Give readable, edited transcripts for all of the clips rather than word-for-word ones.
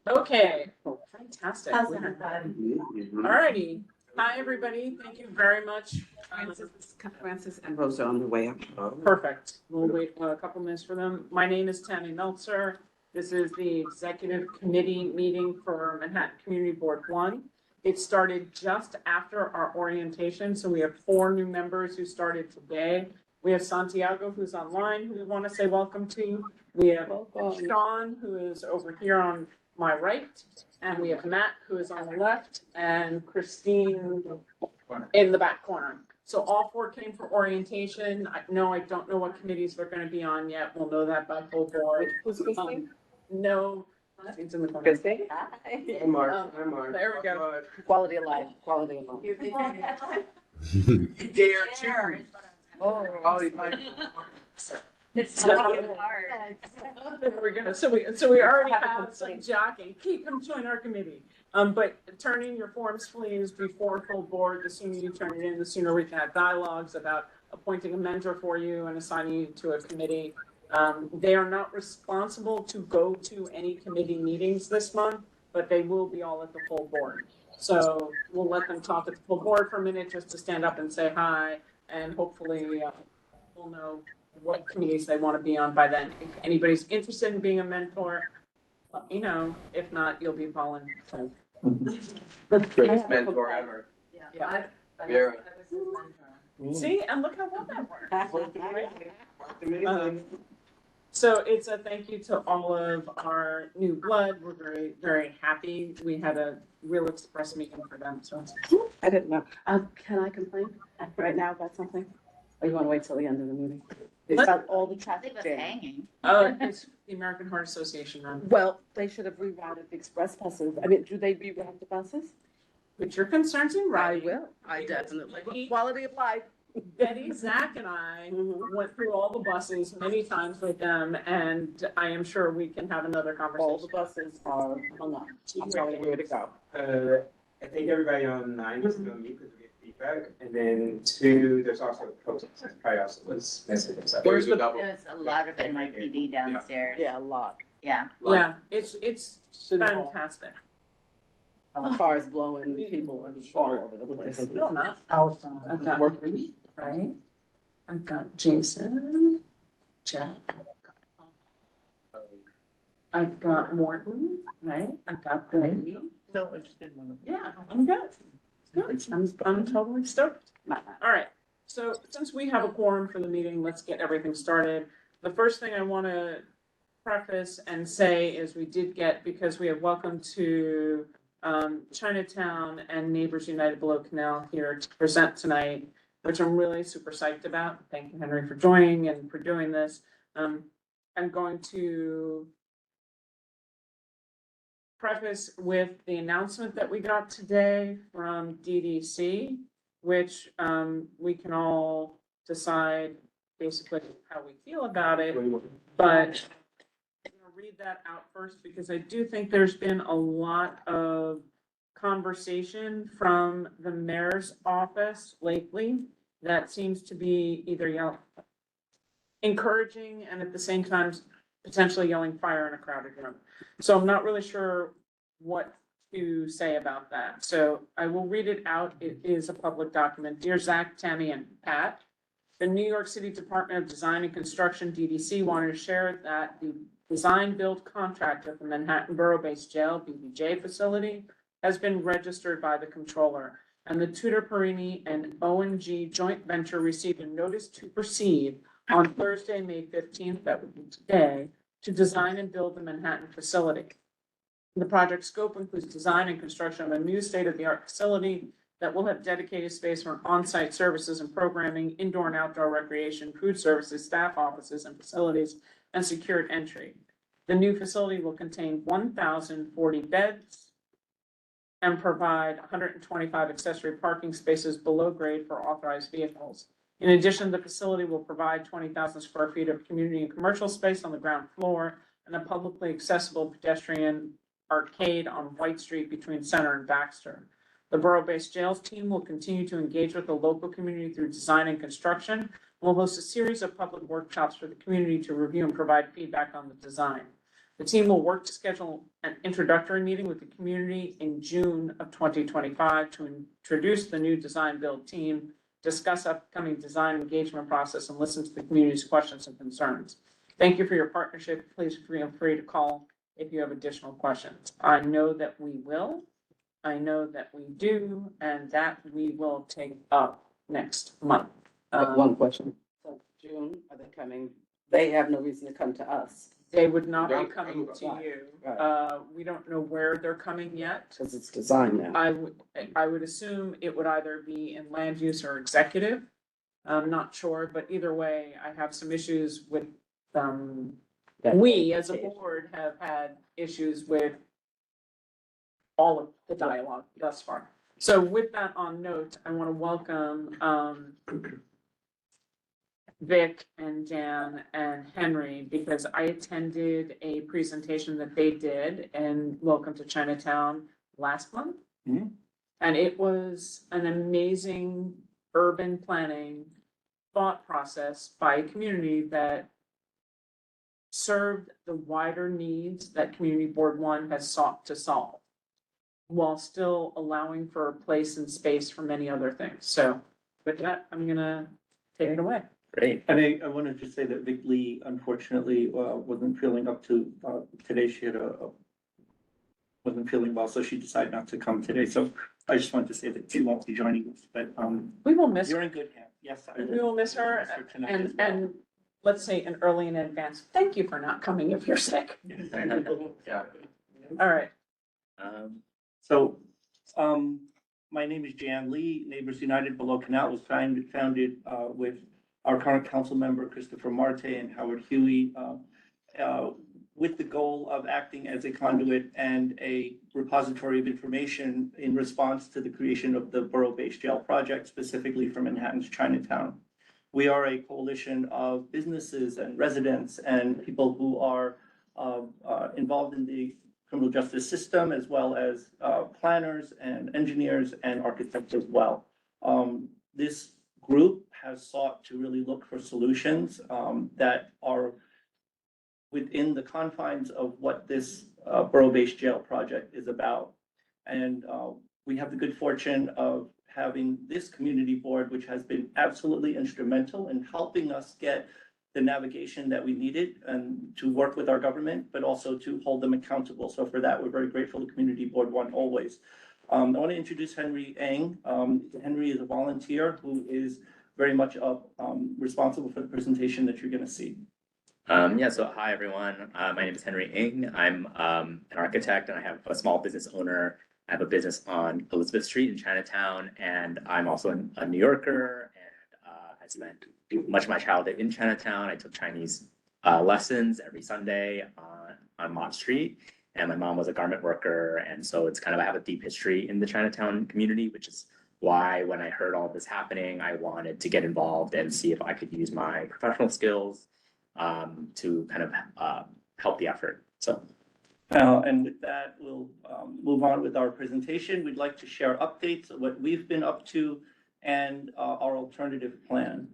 Okay, fantastic. How's All that? righty. Hi, everybody. Thank you very much. Francis and Rosa on the way up. Perfect. We'll wait a couple minutes for them. My name is Tammy Meltzer. This is the executive committee meeting for Manhattan Community Board One. It started just after our orientation, so we have 4 new members who started today. We have Santiago, who's online, who we want to say welcome to. We have Sean, who is over here on my right, and we have Matt, who is on the left, and Christine in the back corner. So all 4 came for orientation. I don't know what committees they're gonna be on yet. We'll know that by full board. Who's Christine? No, it's in the corner. Christine? I'm Mark. I'm Mark. There we go. Quality of life, quality of life. Dare to. Oh, It's So- hard. There we go. So we already have some jockey. Come join our committee. But turn in your forms, please, before full board. The sooner you turn it in, the sooner we can have dialogues about appointing a mentor for you and assigning you to a committee. They are not responsible to go to any committee meetings this month, but they will be all at the full board. So we'll let them talk at the full board for a minute just to stand up and say hi, and hopefully we'll know what committees they want to be on by then. If anybody's interested in being a mentor, let me know. If not, you'll be volunteering. Greatest mentor ever. Yeah. Vera. See, and look how well that worked. So it's a thank you to all of our new blood. We're very, very happy. We had a real express meeting for them, so. I didn't know. Can I complain right now about something? Or you want to wait till the end of the meeting? It's about all the I think traffic that's jam. hanging. Oh, it's the American Heart Association run. Well, they should have rerouted the express buses. I mean, do they reroute the buses? Put your concerns in I writing. will. I definitely. Quality of life. Betty, Zach, and I went through all the buses many times with them, and I am sure we can have another All the conversation. buses are hung up. I'm telling you where to go. I think everybody online is gonna meet because we get feedback, and then 2, there's also a post, probably also was missing. So Where's the- There's a lot of NYPD downstairs. Yeah, a lot. Yeah. Yeah, it's fantastic. Cars blowing, people all over the place. No, not outside. I've got Marie, right? I've got Jason, Jack. I've got Morton, right? I've got Brady. So interested in Yeah, I'm good. Good. I'm totally stoked. All right. So since we have a quorum for the meeting, let's get everything started. The first thing I want to preface and say is we did get, because we have welcome to Chinatown and Neighbors United Below Canal here to present tonight, which I'm really super psyched about. Thank you, Henry, for joining and for doing this. I'm going to preface with the announcement that we got today from DDC, which we can all decide basically how we feel about it, but I'm gonna read that out first because I do think there's been a lot of conversation from the mayor's office lately that seems to be either encouraging and at the same time potentially yelling fire in a crowded room. So I'm not really sure what to say about that. So I will read it out. It is a public document. Dear Zach, Tammy, and Pat, the New York City Department of Design and Construction, DDC, wanted to share that the design build contract at the Manhattan Borough-based jail, BBJ facility, has been registered by the controller. And the Tudor Perini and ONG joint venture received a notice to proceed on Thursday, May 15th, that would be today, to design and build the Manhattan facility. The project scope includes design and construction of a new state-of-the-art facility that will have dedicated space for on-site services and programming, indoor and outdoor recreation, food services, staff offices and facilities, and secured entry. The new facility will contain 1,040 beds and provide 125 accessory parking spaces below grade for authorized vehicles. In addition, the facility will provide 20,000 square feet of community and commercial space on the ground floor and a publicly accessible pedestrian arcade on White Street between Center and Baxter. The borough-based jails team will continue to engage with the local community through design and construction. We'll host a series of public workshops for the community to review and provide feedback on the design. The team will work to schedule an introductory meeting with the community in June of 2025 to introduce the new design build team, discuss upcoming design engagement process, and listen to the community's questions and concerns. Thank you for your partnership. Please feel free to call if you have additional questions. I know that we will. I know that we do, and that we will take up next month. One question. So June, are they coming? They have no reason to come to us They would not be Right. coming to you. Right. We don't know where they're coming yet. because it's designed now. I would assume it would either be in land use or executive. I'm not sure, but either way, I have some issues with, we as a board have had issues with all of the dialogue thus far. So with that on note, I want to welcome, Vic and Dan and Henry, because I attended a presentation that they did in Welcome to Chinatown last month. Mhm. And it was an amazing urban planning thought process by a community that served the wider needs that Community Board One has sought to solve, while still allowing for a place and space for many other things. So with that, I'm gonna take it away. Great. And I wanted to say that Vic Lee unfortunately wasn't feeling up to, today she had wasn't feeling well, so she decided not to come today. So I just wanted to say that she won't be joining us, but We will miss you're her. in good hands. Yes, I We will miss her, Miss her tonight as well. and let's say in early and advance, thank you for not coming if you're sick. Yeah. All right. So, my name is Jan Lee. Neighbors United Below Canal was founded with our current council member Christopher Marte and Howard Huey, with the goal of acting as a conduit and a repository of information in response to the creation of the Borough-based jail project, specifically for Manhattan's Chinatown. We are a coalition of businesses and residents and people who are involved in the criminal justice system, as well as planners and engineers and architects as well. This group has sought to really look for solutions that are within the confines of what this borough-based jail project is about. And we have the good fortune of having this community board, which has been absolutely instrumental in helping us get the navigation that we needed and to work with our government, but also to hold them accountable. So for that, we're very grateful to Community Board One always. I want to introduce Henry Eng. Henry is a volunteer who is very much responsible for the presentation that you're going to see. So hi everyone. My name is Henry Ng. I'm an architect and I have a small business owner. I have a business on Elizabeth Street in Chinatown, and I'm also a New Yorker, and I spent much of my childhood in Chinatown. I took Chinese lessons every Sunday on Mott Street, and my mom was a garment worker, and so it's kind of, I have a deep history in the Chinatown community, which is why when I heard all this happening, I wanted to get involved and see if I could use my professional skills to kind of help the effort. So. And with that, we'll move on with our presentation. We'd like to share updates of what we've been up to and our alternative plan.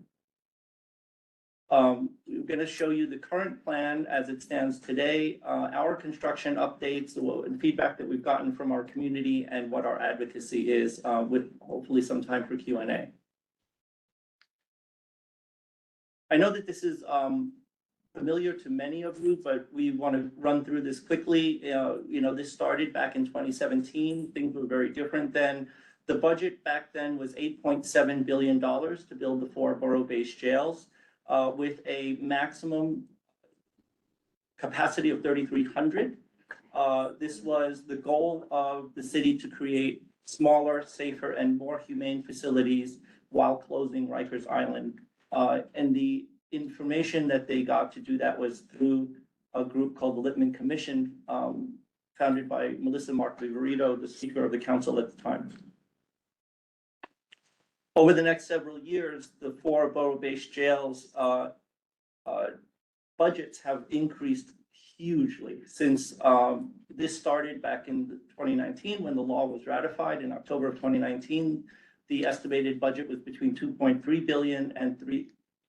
We're going to show you the current plan as it stands today, our construction updates and feedback that we've gotten from our community, and what our advocacy is, with hopefully some time for Q&A. I know that this is familiar to many of you, but we want to run through this quickly. This started back in 2017. Things were very different then. The budget back then was $8.7 billion to build the 4 borough-based jails, with a maximum capacity of 3,300. This was the goal of the city to create smaller, safer, and more humane facilities while closing Rikers Island. And the information that they got to do that was through a group called the Lippman Commission, founded by Melissa Mark-Viverito, the Speaker of the Council at the time. Over the next several years, the 4 borough-based jails budgets have increased hugely since this started back in 2019 when the law was ratified in October of 2019. The estimated budget was between $2.3 billion and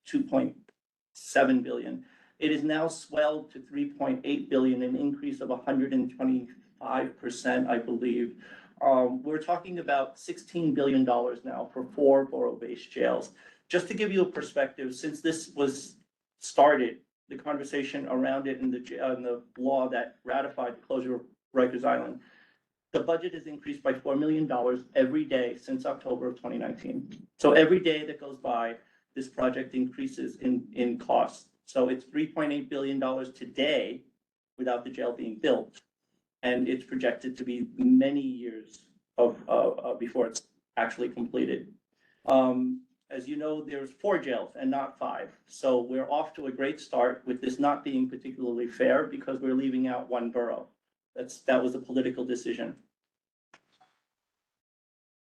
$2.7 billion. It is now swelled to 3.8 billion, an increase of 125%, I believe. We're talking about $16 billion now for 4 borough-based jails. Just to give you a perspective, since this was started, the conversation around it and the law that ratified the closure of Rikers Island, the budget has increased by $4 million every day since October of 2019. So every day that goes by, this project increases in cost. So it's $3.8 billion today without the jail being built. And it's projected to be many years before it's actually completed. As you know, there's 4 jails and not 5. So we're off to a great start with this not being particularly fair because we're leaving out 1 borough. That was a political decision.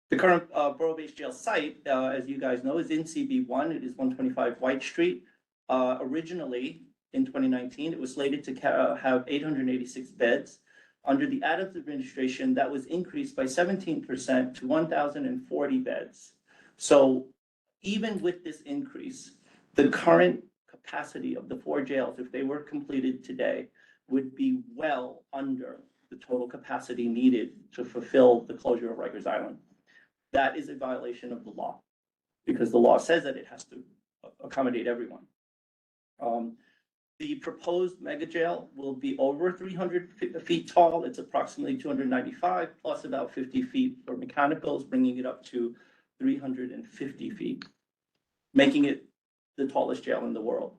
The current borough-based jail site, as you guys know, is in CB1. It is 125 White Street. Originally, in 2019, it was slated to have 886 beds. Under the Adams administration, that was increased by 17% to 1,040 beds. So even with this increase, the current capacity of the 4 jails, if they were completed today, would be well under the total capacity needed to fulfill the closure of Rikers Island. That is a violation of the law because the law says that it has to accommodate everyone. The proposed mega jail will be over 300 feet tall. It's approximately 295 plus about 50 feet for mechanicals, bringing it up to 350 feet, making it the tallest jail in the world.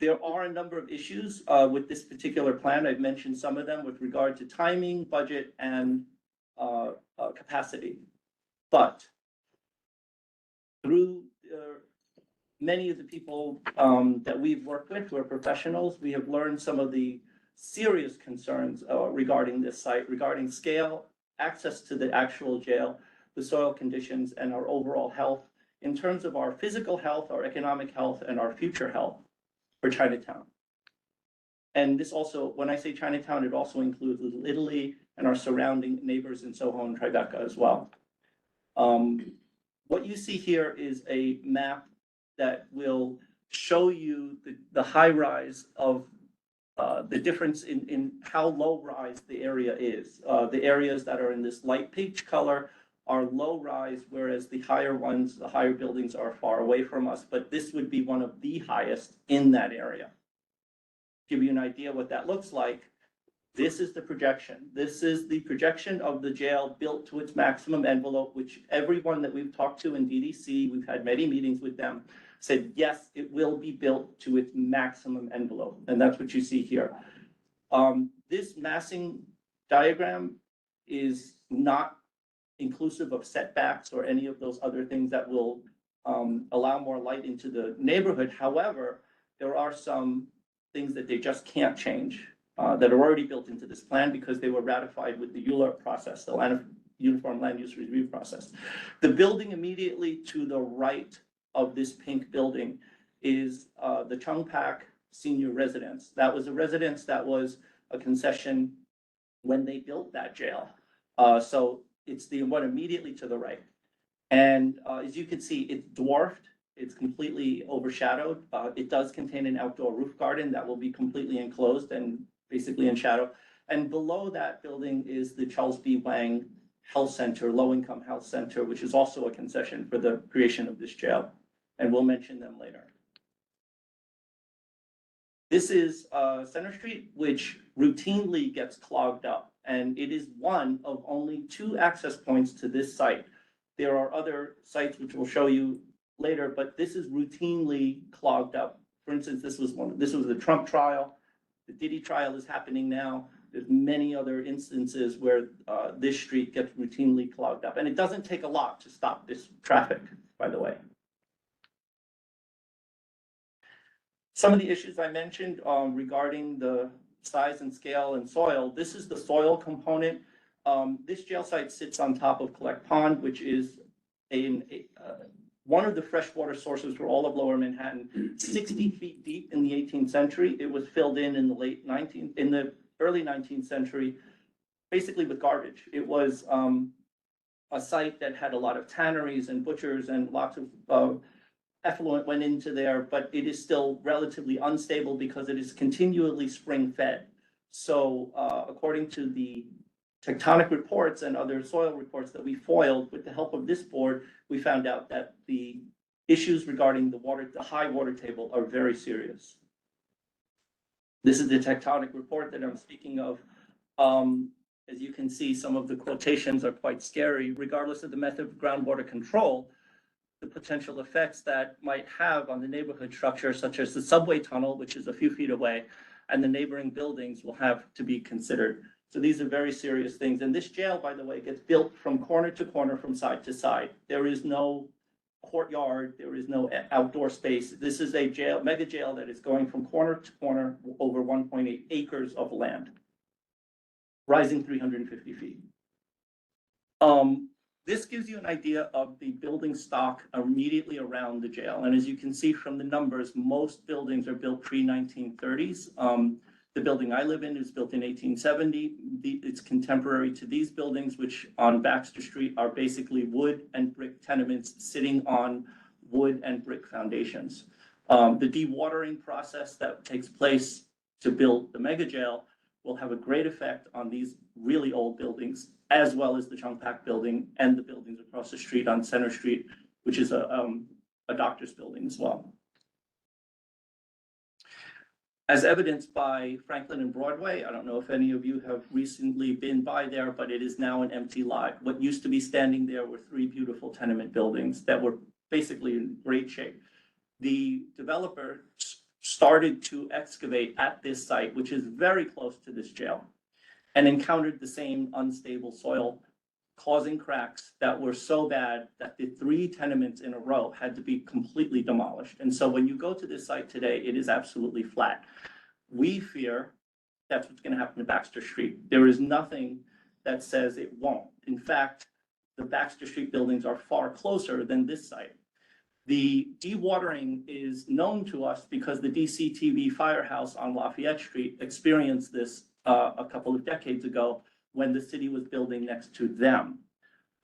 There are a number of issues with this particular plan. I've mentioned some of them with regard to timing, budget, and capacity. But through many of the people that we've worked with who are professionals, we have learned some of the serious concerns regarding this site, regarding scale, access to the actual jail, the soil conditions, and our overall health in terms of our physical health, our economic health, and our future health for Chinatown. And this also, when I say Chinatown, it also includes Little Italy and our surrounding neighbors in Soho and Tribeca as well. What you see here is a map that will show you the high rise of the difference in how low rise the area is. The areas that are in this light peach color are low rise, whereas the higher ones, the higher buildings are far away from us, but this would be one of the highest in that area. Give you an idea what that looks like. This is the projection. This is the projection of the jail built to its maximum envelope, which everyone that we've talked to in DDC, we've had many meetings with them, said, yes, it will be built to its maximum envelope. And that's what you see here. This massing diagram is not inclusive of setbacks or any of those other things that will allow more light into the neighborhood. However, there are some things that they just can't change that are already built into this plan because they were ratified with the ULURP process, the Uniform Land Use Review process. The building immediately to the right of this pink building is the Chung Pak Senior Residence. That was a residence that was a concession when they built that jail. So it's the one immediately to the right. And as you can see, it's dwarfed. It's completely overshadowed. It does contain an outdoor roof garden that will be completely enclosed and basically in shadow. And below that building is the Charles B. Wang Health Center, low-income health center, which is also a concession for the creation of this jail. And we'll mention them later. This is Center Street, which routinely gets clogged up. And it is one of only 2 access points to this site. There are other sites which we'll show you later, but this is routinely clogged up. For instance, this was the Trump trial. The Diddy trial is happening now. There's many other instances where this street gets routinely clogged up. And it doesn't take a lot to stop this traffic, by the way. Some of the issues I mentioned regarding the size and scale and soil, this is the soil component. This jail site sits on top of Collect Pond, which is one of the freshwater sources for all of Lower Manhattan, 60 feet deep in the 18th century. It was filled in the early 19th century, basically with garbage. It was a site that had a lot of tanneries and butchers and lots of effluent went into there, but it is still relatively unstable because it is continually spring fed. So, according to the tectonic reports and other soil reports that we foiled with the help of this board, we found out that the issues regarding the high water table are very serious. This is the tectonic report that I'm speaking of. As you can see, some of the quotations are quite scary. Regardless of the method of groundwater control, the potential effects that might have on the neighborhood structure, such as the subway tunnel, which is a few feet away, and the neighboring buildings will have to be considered. So these are very serious things. And this jail, by the way, gets built from corner to corner, from side to side. There is no courtyard, there is no outdoor space. This is a jail, mega jail, that is going from corner to corner over 1.8 acres of land, rising 350 feet. This gives you an idea of the building stock immediately around the jail. And as you can see from the numbers, most buildings are built pre-1930s. The building I live in is built in 1870. It's contemporary to these buildings, which on Baxter Street are basically wood and brick tenements sitting on wood and brick foundations. The dewatering process that takes place to build the mega jail will have a great effect on these really old buildings, as well as the Chung Pak building and the buildings across the street on Center Street, which is a doctor's building as well. As evidenced by Franklin and Broadway, I don't know if any of you have recently been by there, but it is now an empty lot. What used to be standing there were 3 beautiful tenement buildings that were basically in great shape. The developer started to excavate at this site, which is very close to this jail, and encountered the same unstable soil, causing cracks that were so bad that the 3 tenements in a row had to be completely demolished. And so when you go to this site today, it is absolutely flat. We fear that's what's going to happen to Baxter Street. There is nothing that says it won't. In fact, the Baxter Street buildings are far closer than this site. The dewatering is known to us because the DCTV firehouse on Lafayette Street experienced this a couple of decades ago when the city was building next to them.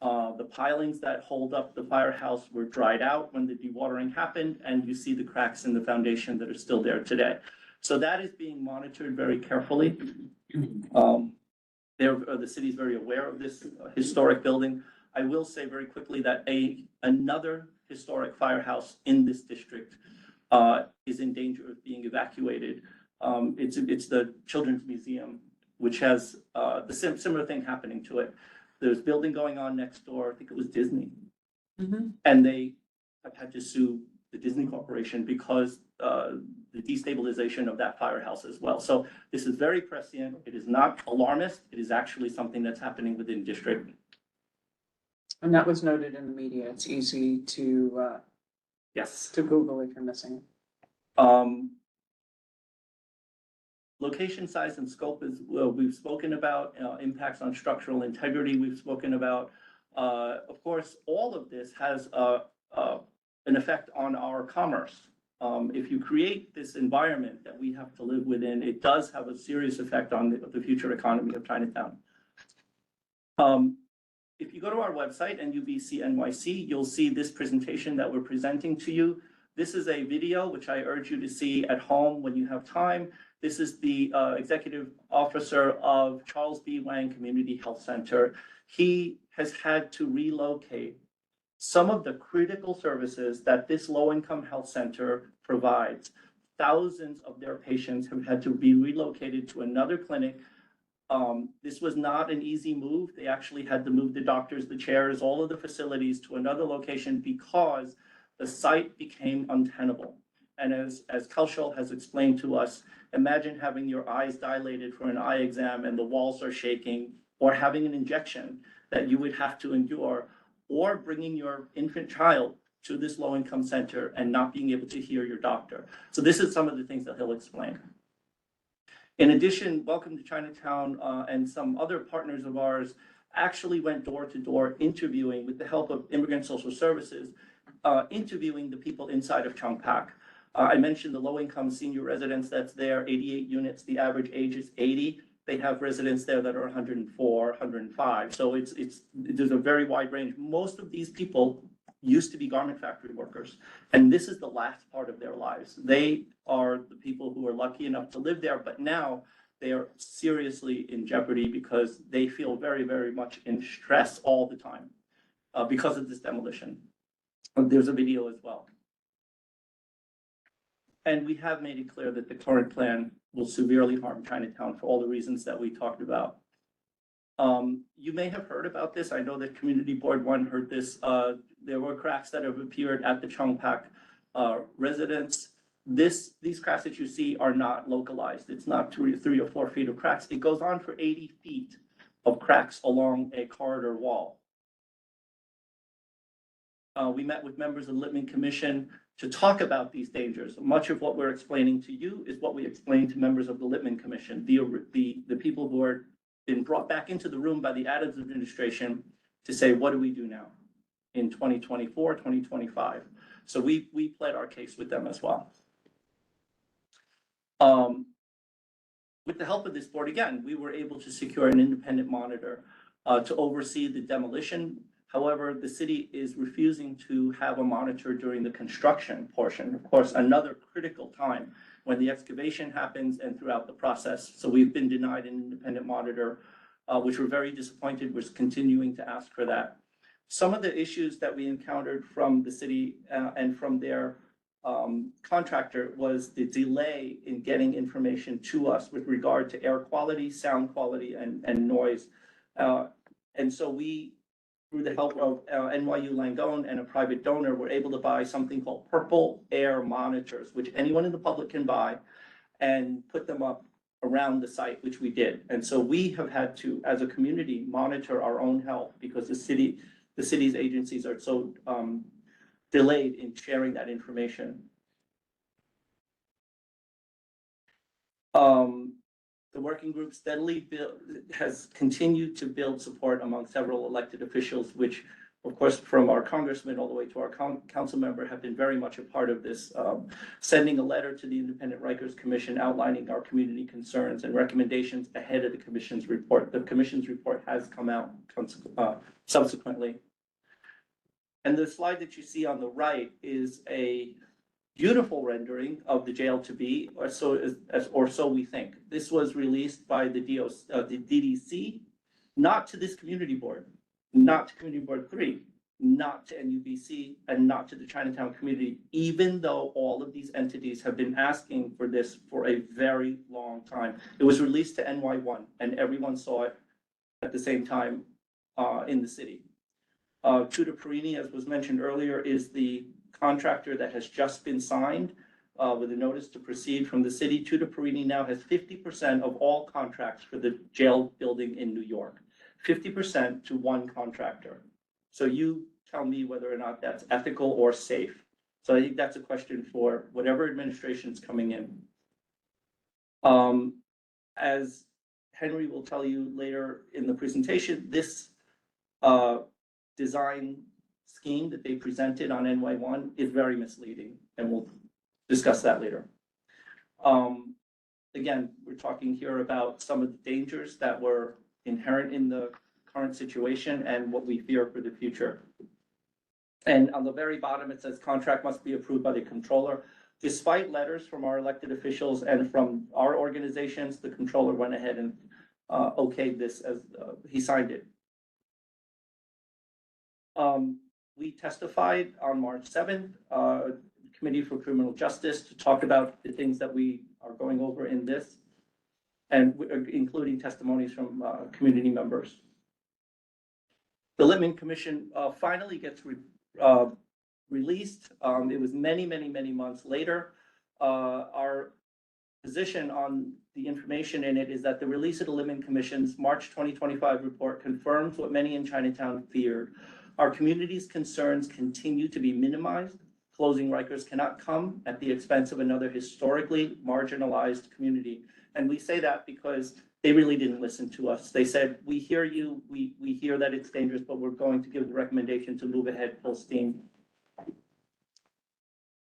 The pilings that hold up the firehouse were dried out when the dewatering happened, and you see the cracks in the foundation that are still there today. So that is being monitored very carefully. The city is very aware of this historic building. I will say very quickly that another historic firehouse in this district is in danger of being evacuated. It's the Children's Museum, which has the similar thing happening to it. There's building going on next door, I think it was Disney. And they have had to sue the Disney Corporation because the destabilization of that firehouse as well. So this is very prescient. It is not alarmist. It is actually something that's happening within district. And that was noted in the media. It's easy to Yes. Google if you're missing it. Location, size, and scope is, well, we've spoken about. Impacts on structural integrity, we've spoken about. Of course, all of this has an effect on our commerce. If you create this environment that we have to live within, it does have a serious effect on the future economy of Chinatown. If you go to our website, NUBC NYC, you'll see this presentation that we're presenting to you. This is a video which I urge you to see at home when you have time. This is the executive officer of Charles B. Wang Community Health Center. He has had to relocate some of the critical services that this low-income health center provides. Thousands of their patients have had to be relocated to another clinic. This was not an easy move. They actually had to move the doctors, the chairs, all of the facilities to another location because the site became untenable. And as Kaushal has explained to us, imagine having your eyes dilated for an eye exam and the walls are shaking, or having an injection that you would have to endure, or bringing your infant child to this low-income center and not being able to hear your doctor. So this is some of the things that he'll explain. In addition, Welcome to Chinatown and some other partners of ours actually went door to door interviewing, with the help of Immigrant Social Services, interviewing the people inside of Chung Pak. I mentioned the low-income senior residence that's there, 88 units. The average age is 80. They have residents there that are 104, 105. So there's a very wide range. Most of these people used to be garment factory workers. And this is the last part of their lives. They are the people who are lucky enough to live there, but now they are seriously in jeopardy because they feel very, very much in stress all the time because of this demolition. There's a video as well. And we have made it clear that the current plan will severely harm Chinatown for all the reasons that we talked about. You may have heard about this. I know that Community Board 1 heard this. There were cracks that have appeared at the Chongpak residence. These cracks that you see are not localized. It's not 3 or 4 feet of cracks. It goes on for 80 feet of cracks along a corridor wall. We met with members of the Littman Commission to talk about these dangers. Much of what we're explaining to you is what we explained to members of the Littman Commission, the people who are been brought back into the room by the Adams administration to say, what do we do now in 2024, 2025? So we pled our case with them as well. With the help of this board, again, we were able to secure an independent monitor to oversee the demolition. However, the city is refusing to have a monitor during the construction portion. Of course, another critical time when the excavation happens and throughout the process. So we've been denied an independent monitor, which we're very disappointed. We're continuing to ask for that. Some of the issues that we encountered from the city and from their contractor was the delay in getting information to us with regard to air quality, sound quality, and noise. And so we, through the help of NYU Langone and a private donor, were able to buy something called Purple Air monitors, which anyone in the public can buy, and put them up around the site, which we did. And so we have had to, as a community, monitor our own health because the city's agencies are so delayed in sharing that information. The working group steadily has continued to build support among several elected officials, which, of course, from our congressman all the way to our council member, have been very much a part of this, sending a letter to the Independent Rikers Commission outlining our community concerns and recommendations ahead of the commission's report. The commission's report has come out subsequently. And the slide that you see on the right is a beautiful rendering of the jail to be, or so we think. This was released by the DDC, not to this community board, not to Community Board 3, not to NUBC, and not to the Chinatown community, even though all of these entities have been asking for this for a very long time. It was released to NY1, and everyone saw it at the same time in the city. Tudor Perini, as was mentioned earlier, is the contractor that has just been signed with a notice to proceed from the city. Tudor Perini now has 50% of all contracts for the jail building in New York, 50% to one contractor. So you tell me whether or not that's ethical or safe. So I think that's a question for whatever administration is coming in. As Henry will tell you later in the presentation, this design scheme that they presented on NY1 is very misleading, and we'll discuss that later. Again, we're talking here about some of the dangers that were inherent in the current situation and what we fear for the future. And on the very bottom, it says contract must be approved by the controller. Despite letters from our elected officials and from our organizations, the controller went ahead and okayed this as he signed it. We testified on March 7th, Committee for Criminal Justice, to talk about the things that we are going over in this, and including testimonies from community members. The Littman Commission finally gets released. It was many, many, many months later. Our position on the information in it is that the release of the Littman Commission's March 2025 report confirms what many in Chinatown feared. Our community's concerns continue to be minimized. Closing Rikers cannot come at the expense of another historically marginalized community. And we say that because they really didn't listen to us. They said, we hear you, we hear that it's dangerous, but we're going to give the recommendation to move ahead full steam.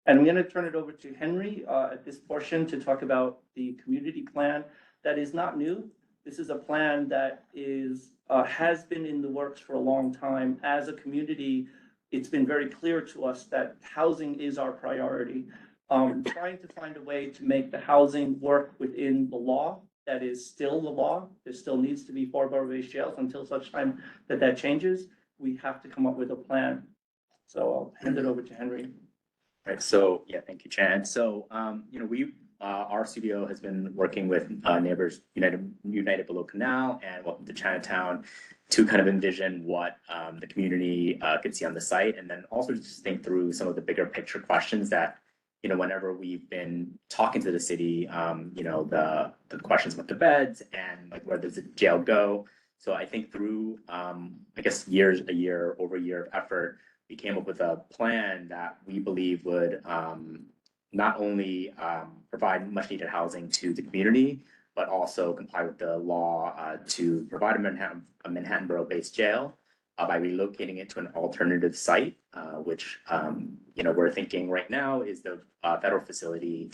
And I'm going to turn it over to Henry at this portion to talk about the community plan that is not new. This is a plan that is has been in the works for a long time. As a community, it's been very clear to us that housing is our priority. Trying to find a way to make the housing work within the law, that is still the law. There still needs to be 4 borough-based jails until such time that that changes. We have to come up with a plan. So I'll hand it over to Henry. Right, so, yeah, thank you, Chan. So, our studio has been working with neighbors United Below Canal and Welcome to Chinatown to kind of envision what the community could see on the site, and then also just think through some of the bigger picture questions that, whenever we've been talking to the city, the questions about the beds and like where does the jail go. So I think through, over a year of effort, we came up with a plan that we believe would not only provide much needed housing to the community, but also comply with the law to provide a Manhattan Borough-based jail by relocating it to an alternative site, which we're thinking right now is the federal facility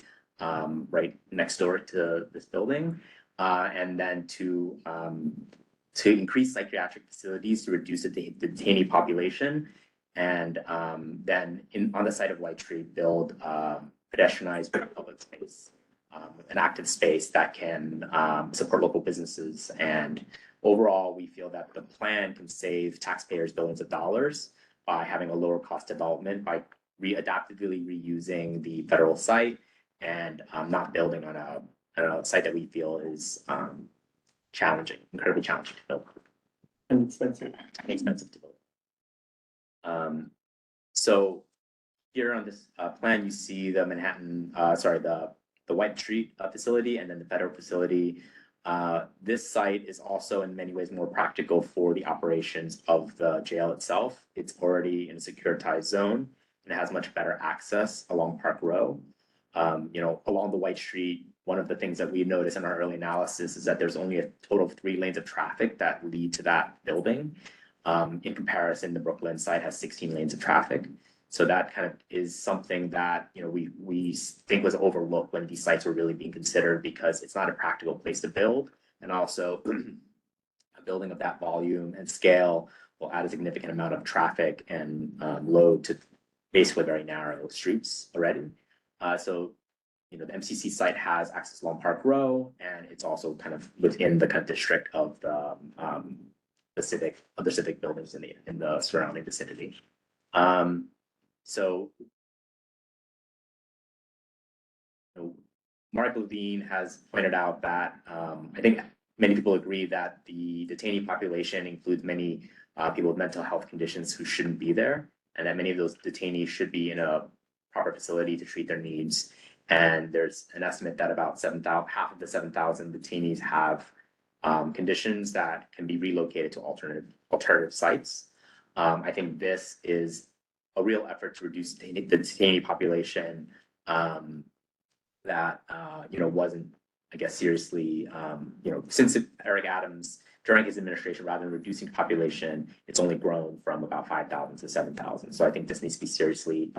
right next door to this building, and then to increase psychiatric facilities to reduce the detainee population. And then on the site of White Tree, build pedestrianized public space, an active space that can support local businesses. And overall, we feel that the plan can save taxpayers billions of dollars by having a lower cost development, by adaptively reusing the federal site and not building on a site that we feel is incredibly challenging to build. And expensive. Expensive to build. So here on this plan, you see the the White Street facility and then the federal facility. This site is also in many ways more practical for the operations of the jail itself. It's already in a securitized zone and it has much better access along Park Row. Along the White Street, one of the things that we noticed in our early analysis is that there's only a total of 3 lanes of traffic that lead to that building. In comparison, the Brooklyn site has 16 lanes of traffic. So that kind of is something that, we think was overlooked when these sites were really being considered, because it's not a practical place to build. And also a building of that volume and scale will add a significant amount of traffic and load to basically very narrow streets already. The MCC site has access along Park Row, and it's also kind of within the kind of district of the civic buildings in the surrounding vicinity. Mark Levine has pointed out that I think many people agree that the detainee population includes many people with mental health conditions who shouldn't be there, and that many of those detainees should be in a proper facility to treat their needs. And there's an estimate that about half of the 7,000 detainees have conditions that can be relocated to alternative sites. I think this is a real effort to reduce the detainee population that wasn't, I guess, seriously, since Eric Adams, during his administration, rather than reducing population, it's only grown from about 5,000 to 7,000. So I think this needs to be seriously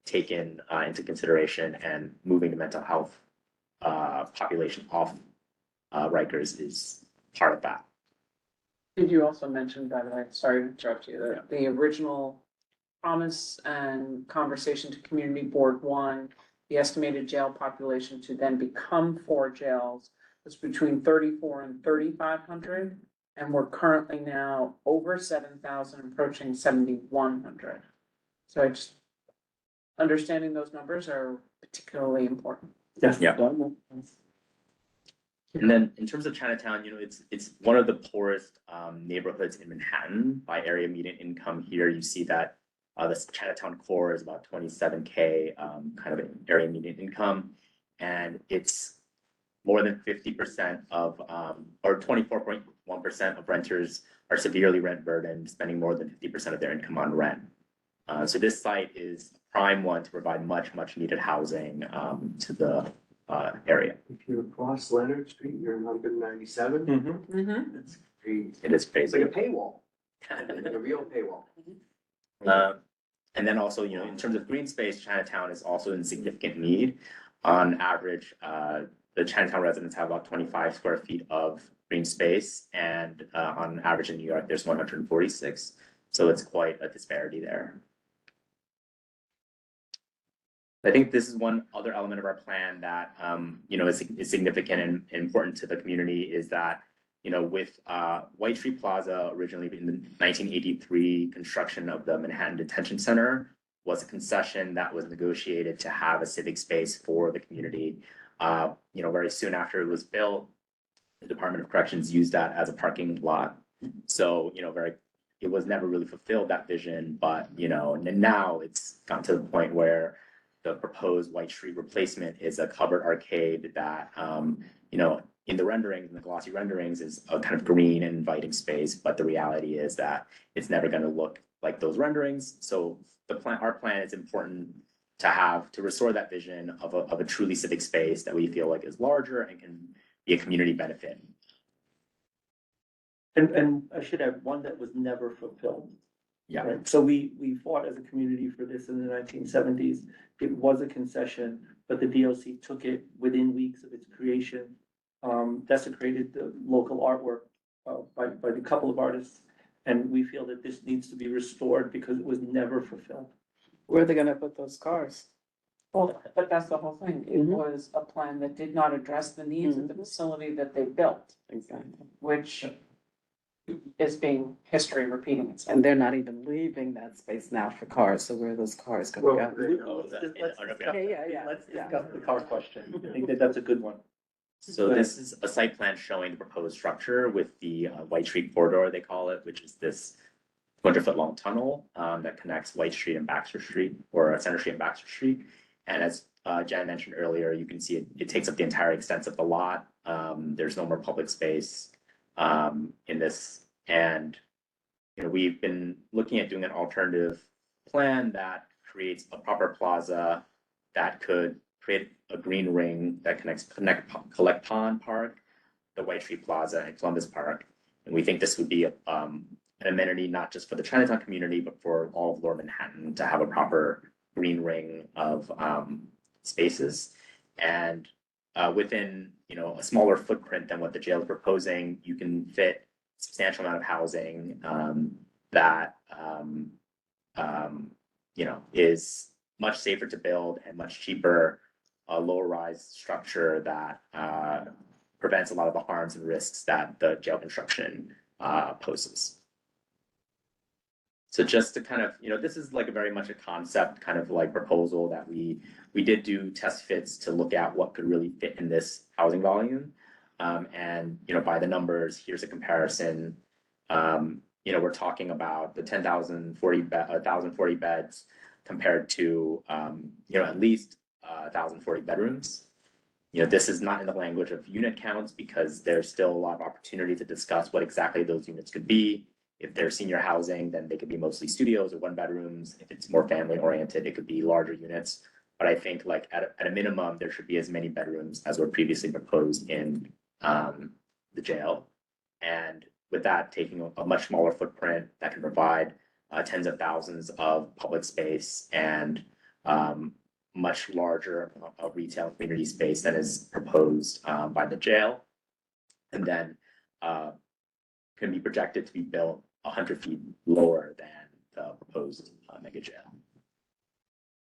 taken into consideration, and moving the mental health population off Rikers is part of that. Did you also mention, by the way, sorry to interrupt you, that the original promise and conversation to Community Board 1, the estimated jail population to then become 4 jails was between 3,400 and 3,500, and we're currently now over 7,000, approaching 7,100. So understanding those numbers are particularly important. Yes. Yeah. And then in terms of Chinatown, it's one of the poorest neighborhoods in Manhattan by area median income. Here you see that the Chinatown core is about 27K kind of area median income, and it's more than 50% of or 24.1% of renters are severely rent burdened, spending more than 50% of their income on rent. So this site is a prime one to provide much needed housing to the area. If you cross Leonard Street, you're in 197. Mm-hmm. That's crazy. It is It's crazy. like a paywall, like a real paywall. And then also, in terms of green space, Chinatown is also in significant need. On average, the Chinatown residents have about 25 square feet of green space, and on average in New York, there's 146. So it's quite a disparity there. I think this is one other element of our plan that, is significant and important to the community is that, with White Street Plaza, originally in the 1983 construction of the Manhattan Detention Center, was a concession that was negotiated to have a civic space for the community. Very soon after it was built, the Department of Corrections used that as a parking lot. So, it was never really fulfilled, that vision, but, and now it's gotten to the point where the proposed White Street replacement is a covered arcade that, in the renderings, in the glossy renderings, is a kind of green and inviting space, but the reality is that it's never going to look like those renderings. So our plan is important to restore that vision of a truly civic space that we feel like is larger and can be a community benefit. And I should add one that was never fulfilled. Yeah. Right, so we fought as a community for this in the 1970s. It was a concession, but the DOC took it within weeks of its creation, desecrated the local artwork by the couple of artists. And we feel that this needs to be restored because it was never fulfilled. Where are they gonna put those cars? Well, but that's the whole thing. It Mhm. was a plan that did not address the needs of the facility that they built, Exactly. which is being history repeating itself. And they're not even leaving that space now for cars, so where are those cars gonna Well, go? they- Let's discuss the car question. I think that's a good one. So this is a site plan showing the proposed structure with the White Street corridor, they call it, which is this 200-foot long tunnel that connects White Street and Baxter Street, or Center Street and Baxter Street. And as Jen mentioned earlier, you can see it takes up the entire extent of the lot. There's no more public space in this. And, we've been looking at doing an alternative plan that creates a proper plaza that could create a green ring that Collect Pond Park, the White Street Plaza, and Columbus Park. And we think this would be an amenity not just for the Chinatown community, but for all of Lower Manhattan to have a proper green ring of spaces. And within a smaller footprint than what the jail is proposing, you can fit a substantial amount of housing that is much safer to build and much cheaper, a lower rise structure that prevents a lot of the harms and risks that the jail construction poses. So just to kind of, this is like very much a concept kind of like proposal that we did do test fits to look at what could really fit in this housing volume. And, by the numbers, here's a comparison. We're talking about the 1,040 beds compared to, at least 1,040 bedrooms. This is not in the language of unit counts because there's still a lot of opportunity to discuss what exactly those units could be. If they're senior housing, then they could be mostly studios or one bedrooms. If it's more family oriented, it could be larger units. But I think like at a minimum, there should be as many bedrooms as were previously proposed in the jail. And with that, taking a much smaller footprint that can provide tens of thousands of public space and much larger retail community space than is proposed by the jail. And then can be projected to be built 100 feet lower than the proposed mega jail.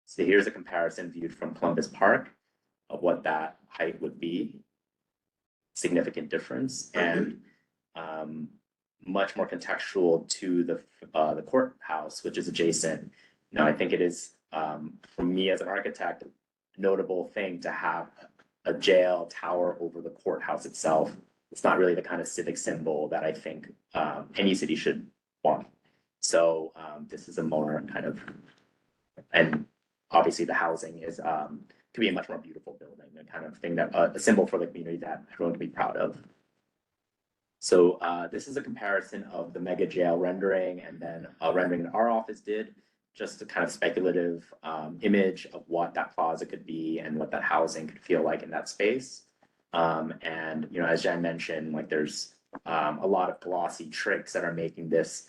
So here's a comparison viewed from Columbus Park of what that height would be. Significant difference and much more contextual to the courthouse, which is adjacent. Now, I think it is, for me as an architect, a notable thing to have a jail tower over the courthouse itself. It's not really the kind of civic symbol that I think any city should want. So this is a more kind of, and obviously the housing is could be a much more beautiful building, the kind of thing that a symbol for the community that everyone can be proud of. So this is a comparison of the mega jail rendering and then a rendering that our office did, just a kind of speculative image of what that plaza could be and what that housing could feel like in that space. And as Jen mentioned, like there's a lot of glossy tricks that are making this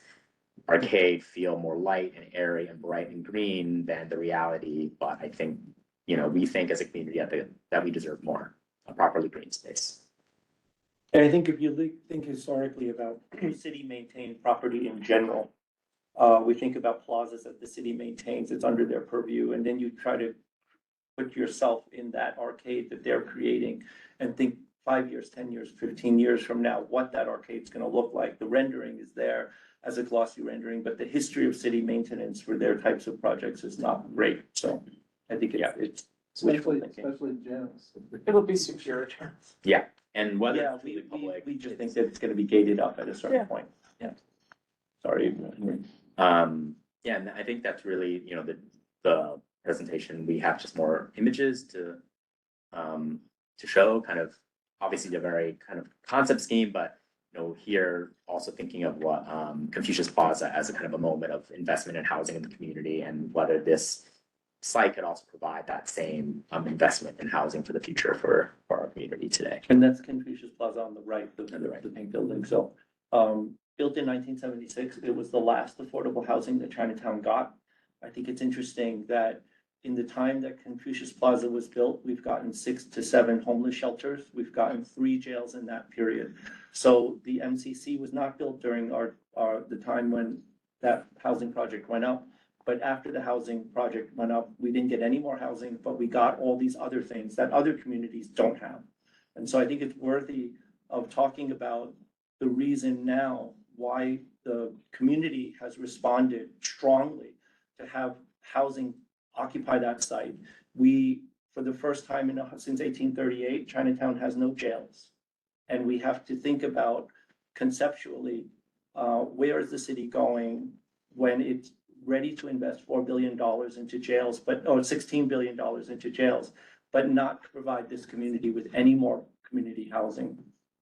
arcade feel more light and airy and bright and green than the reality. But I think, we think as a community that we deserve more, a properly green space. And I think if you think historically about city maintained property in general, We think about plazas that the city maintains, it's under their purview, and then you try to put yourself in that arcade that they're creating and think 5 years, 10 years, 15 years from now, what that arcade's gonna look like. The rendering is there as a glossy rendering, but the history of city maintenance for their types of projects is not great. So I think it's wishful thinking. Especially gyms. It'll be secure. And whether Yeah, it's truly public. we just think that it's gonna be gated up at a certain Yeah. point. Yeah. Sorry. Yeah, and I think that's really, the presentation, we have just more images to show kind of, obviously the very kind of concept scheme, but here also thinking of what Confucius Plaza as a kind of a moment of investment in housing in the community, and whether this site could also provide that same investment in housing for the future for our community today. And that's Confucius Plaza on the right, the On the right. the pink building. So, built in 1976, it was the last affordable housing that Chinatown got. I think it's interesting that in the time that Confucius Plaza was built, we've gotten 6 to 7 homeless shelters. We've gotten 3 jails in that period. So the MCC was not built during the time when that housing project went up. But after the housing project went up, we didn't get any more housing, but we got all these other things that other communities don't have. And so I think it's worthy of talking about the reason now why the community has responded strongly to have housing occupy that site. We, for the first time since 1838, Chinatown has no jails. And we have to think about conceptually, where is the city going when it's ready to invest $4 billion into jails, or $16 billion into jails, but not provide this community with any more community housing.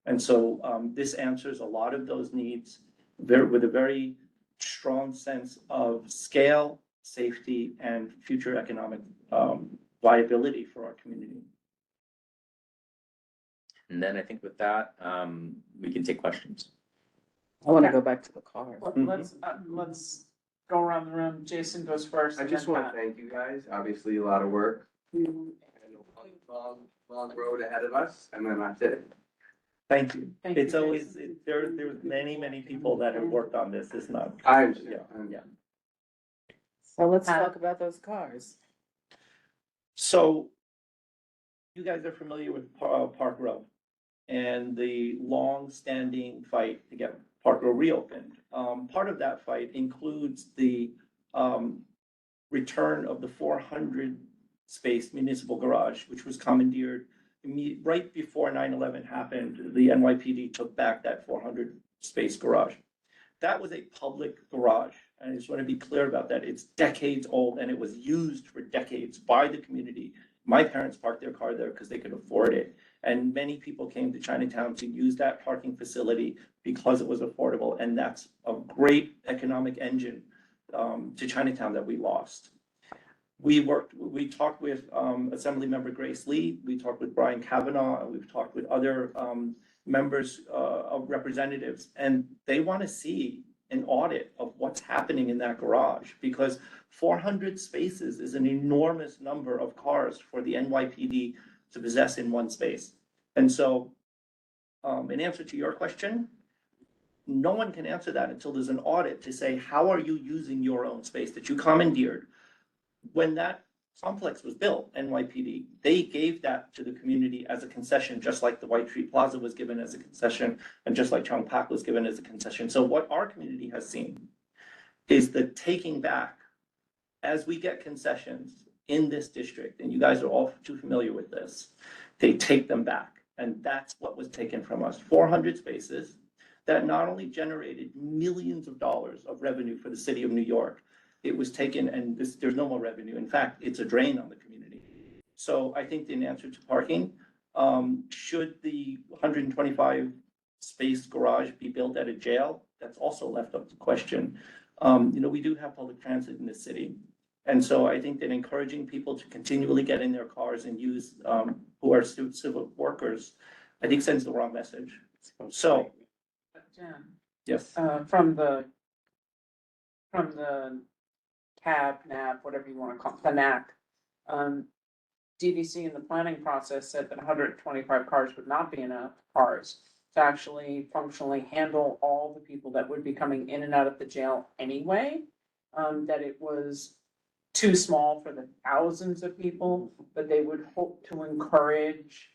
And so this answers a lot of those needs with a very strong sense of scale, safety, and future economic viability for our community. And then I think with that, we can take questions. I want to go back to the cars. Let's go around the room. Jason goes first. I and just then want Pat. to thank you guys, obviously a lot of work. And a long road ahead of us, and then that's it. Thank you. Thank you, It's always, Jason. there's many people that have worked on this. It's not, I yeah, understand. yeah. So let's Pat. talk about those cars. So you guys are familiar with Park Row and the long-standing fight to get Park Row reopened. Part of that fight includes the return of the 400 space municipal garage, which was commandeered right before 9/11 happened. The NYPD took back that 400 space garage. That was a public garage. And I just want to be clear about that. It's decades old and it was used for decades by the community. My parents parked their car there because they could afford it. And many people came to Chinatown to use that parking facility because it was affordable. And that's a great economic engine to Chinatown that we lost. We talked with Assemblymember Grace Lee, we talked with Brian Kavanaugh, and we've talked with other members of representatives, and they want to see an audit of what's happening in that garage, because 400 spaces is an enormous number of cars for the NYPD to possess in one space. And so, in answer to your question, no one can answer that until there's an audit to say, how are you using your own space that you commandeered? When that complex was built, NYPD, they gave that to the community as a concession, just like the White Tree Plaza was given as a concession, and just like Chung Pak was given as a concession. So what our community has seen is the taking back as we get concessions in this district, and you guys are all too familiar with this, they take them back. And that's what was taken from us. 400 spaces that not only generated millions of dollars of revenue for the city of New York, it was taken and there's no more revenue. In fact, it's a drain on the community. So I think in answer to parking, should the 125 space garage be built at a jail? That's also left up to question. We do have public transit in this city. And so I think that encouraging people to continually get in their cars and use, who are civil workers, I think sends the wrong message. So, Jen, yes. from the cab, NAP, whatever you want to call it, the NAC, DDC in the planning process said that 125 cars would not be enough cars to actually functionally handle all the people that would be coming in and out of the jail anyway. That it was too small for the thousands of people, but they would hope to encourage,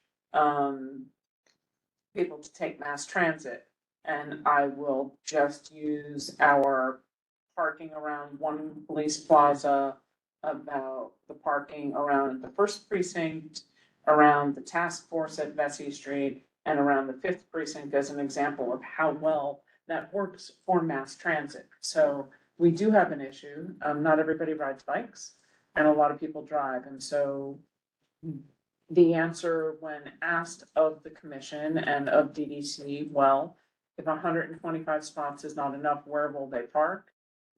people to take mass transit. And I will just use our parking around One Police Plaza, about the parking around the first precinct, around the task force at Vesey Street, and around the fifth precinct as an example of how well that works for mass transit. So we do have an issue. Not everybody rides bikes and a lot of people drive. And so the answer when asked of the commission and of DDC, well, if 125 spots is not enough, where will they park?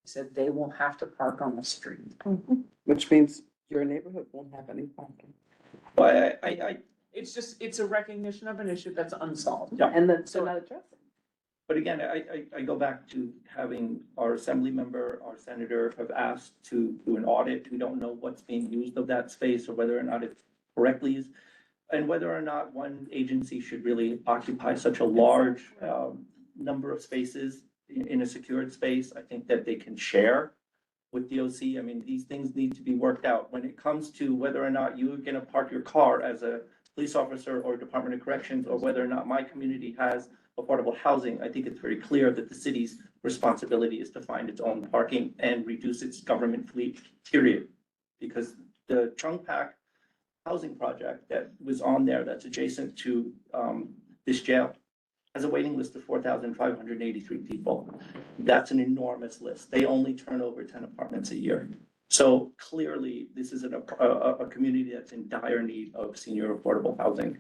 He said they will have to park on the street. Which means your neighborhood won't have any parking. But I, It's just, it's a recognition of an issue that's unsolved. Yeah. And then, so not addressing. but again, I go back to having our assembly member, our senator have asked to do an audit. We don't know what's being used of that space or whether or not it's correctly used. And whether or not one agency should really occupy such a large number of spaces in a secured space. I think that they can share with DOC. I mean, these things need to be worked out. When it comes to whether or not you're gonna park your car as a police officer or Department of Corrections, or whether or not my community has affordable housing, I think it's very clear that the city's responsibility is to find its own parking and reduce its government fleet, period. Because the Chung Pak housing project that was on there that's adjacent to this jail has a waiting list of 4,583 people. That's an enormous list. They only turn over 10 apartments a year. So clearly, this is a community that's in dire need of senior affordable housing.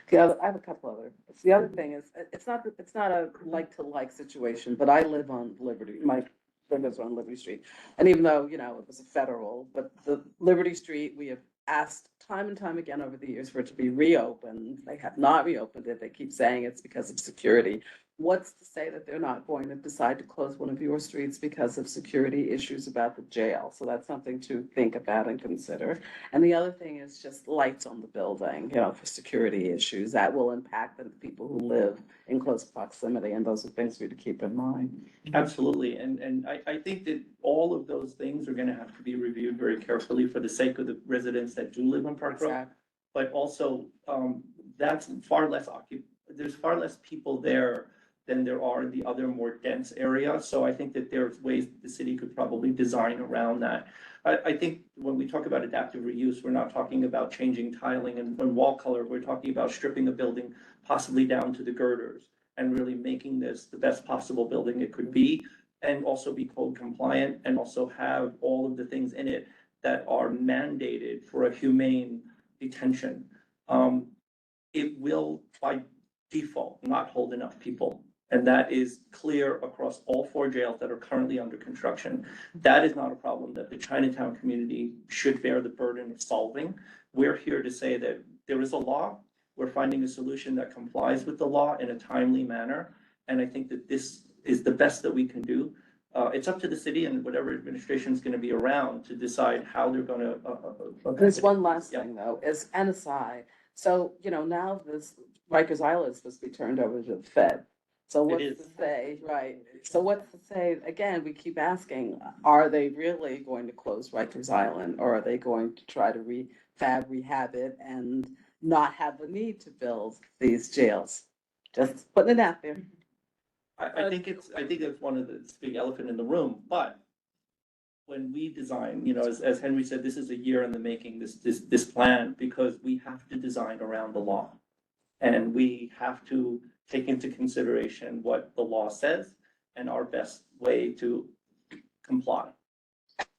The other, I have a couple other, the other thing is, it's not a like to like situation, but I live on Liberty, my windows are on Liberty Street. And even though, you know, it was a federal, but the Liberty Street, we have asked time and time again over the years for it to be reopened. They have not reopened it. They keep saying it's because of security. What's to say that they're not going to decide to close one of your streets because of security issues about the jail? So that's something to think about and consider. And the other thing is just lights on the building, you know, for security issues that will impact the people who live in close proximity. And those are things for you to keep in mind. Absolutely, and I think that all of those things are gonna have to be reviewed very carefully for the sake of the residents that do live on Park Road. Exactly. But also, that's far less there's far less people there than there are in the other more dense area. So I think that there's ways the city could probably design around that. I think when we talk about adaptive reuse, we're not talking about changing tiling and wall color. We're talking about stripping a building possibly down to the girders and really making this the best possible building it could be, and also be code compliant, and also have all of the things in it that are mandated for a humane detention. It will by default not hold enough people. And that is clear across all 4 jails that are currently under construction. That is not a problem that the Chinatown community should bear the burden of solving. We're here to say that there is a law. We're finding a solution that complies with the law in a timely manner. And I think that this is the best that we can do. It's up to the city and whatever administration is going to be around to decide how they're going to. There's one last Yeah. thing though, is an aside. So, you know, now this Rikers Island is supposed to be turned over to the Fed. So what's is. to say, right? So what's to say, again, we keep asking, are they really going to close Rikers Island? Or are they going to try to rehab it and not have the need to build these jails? Just putting it out there. I think it's one of the big elephant in the room, but when we design, you know, as Henry said, this is a year in the making, this plan, because we have to design around the law. And we have to take into consideration what the law says and our best way to comply.